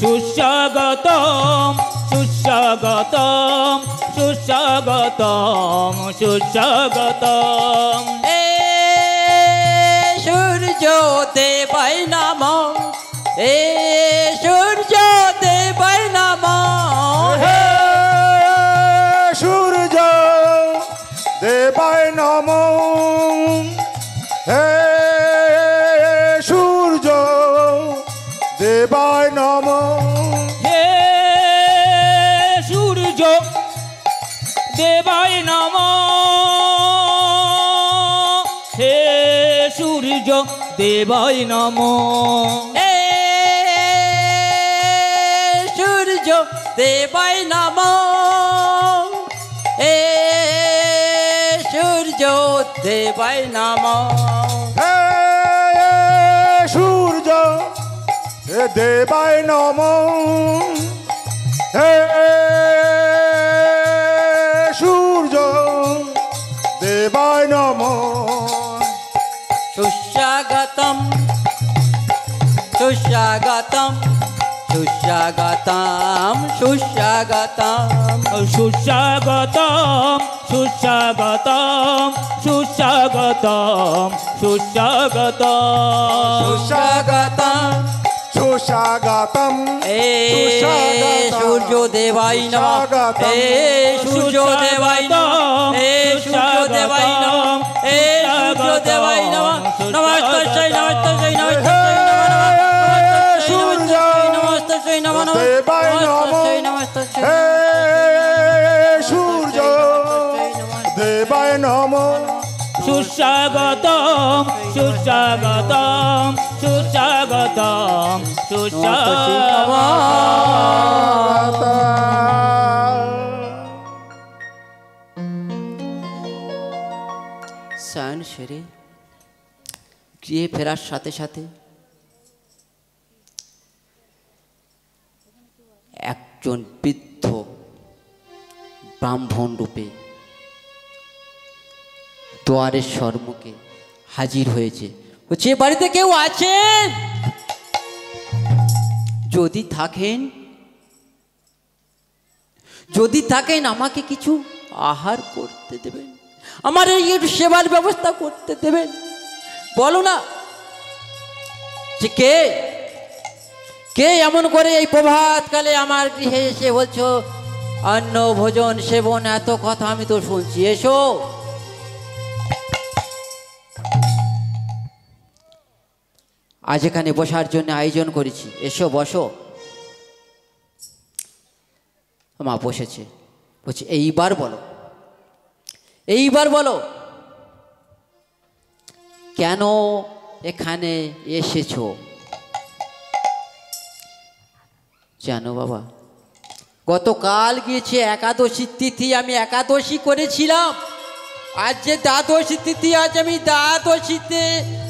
সুস্বাগতম সুস্বাগতম সুস্বাগতম সুস্বাগতম সুস্বাগতম এ সূর্য দেবায় নমঃ, এ সূর্য দেবায় নমঃ, হে সূর্য দেবায় নমঃ, হে সূর্য দেবায় নমঃ, হে সূর্য দেবায় নমঃ, হে সূর্য দেবায় নমঃ, এ সূর্য দেবায় নমঃ, এ সূর্য দেবায় নমঃ, হে সূর্য দেবায় নমঃ, হে সূর্য দেবায় নমঃ। সুস্বাগতম সুস্বাগতম সুস্বাগতম সুস্বাগতম সুস্বাগতম সুস্বাগতম সুস্বাগতম সুস্বাগতম সুস্বাগতম সুস্বাগতম এ সূর্য দেবায় নমঃ, এ সূর্য দেবায় নমঃ, এ সূর্য দেবায় নমঃ, এ সূর্য দেবায় নমঃ, নমস্তস্যৈ নমস্তস্যৈ নমস্তস্যৈ নমস্তস্যৈ নমঃ, দেবায় নমঃ, নমস্তস্যৈ হে সূর্য দেবায় নমঃ। সুস্বাগতম সুস্বাগতম সুস্বাগতম স্নান সেরে গৃহে ফেরার সাথে সাথে একজন বৃদ্ধ ব্রাহ্মণ রূপে দুয়ারের সম্মুখে হাজির হয়েছে। বলছে, বাড়িতে কেউ আছেন? যদি থাকেন আমাকে কিছু আহার করতে দেবেন, আমার এই সেবার ব্যবস্থা করতে দেবেন। বলো না যে কে এমন করে এই প্রভাতকালে আমার গৃহে এসে বলছো অন্ন ভোজন সেবন, এত কথা আমি তো শুনছি। এসো, আজ এখানে বসার জন্য আয়োজন করেছি, এসো বসো। মা বসেছে। বলছি, এইবার বলো কেন এখানে এসেছো? জানো বাবা, গতকাল গিয়েছে একাদশী তিথি, আমি একাদশী করেছিলাম। আজ যে দ্বাদশী তিথি, আজ আমি দ্বাদশীতে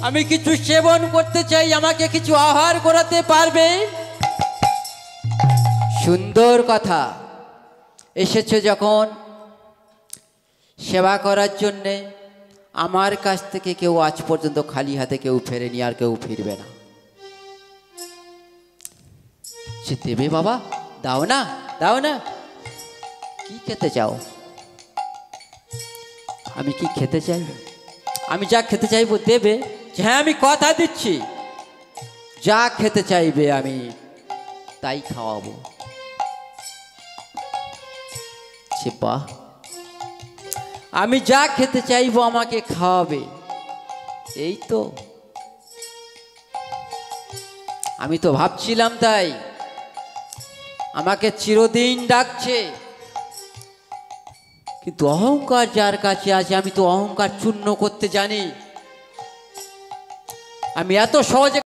আমি কিছু সেবন করতে চাই, আমাকে কিছু আহার করাতে পারবে? সুন্দর কথা, এসেছো যখন সেবা করার জন্যে, আমার কাছ থেকে কেউ আজ পর্যন্ত খালি হাতে কেউ ফেরেনি, আর কেউ ফিরবে না। সে দেবে বাবা, দাও না। কি খেতে চাও? আমি কি খেতে চাই? আমি যা খেতে চাইবো দেবে। হ্যাঁ, আমি কথা দিচ্ছি, যা খেতে চাইবে আমি তাই খাওয়াবো। বাহ, আমি যা খেতে চাইবো আমাকে খাওয়াবে, এই তো। আমি তো ভাবছিলাম তাই আমাকে চিরদিন ডাকছে, কিন্তু অহংকার যার কাছে আছে আমি তো অহংকার চূর্ণ করতে জানি। আমি এত সহজে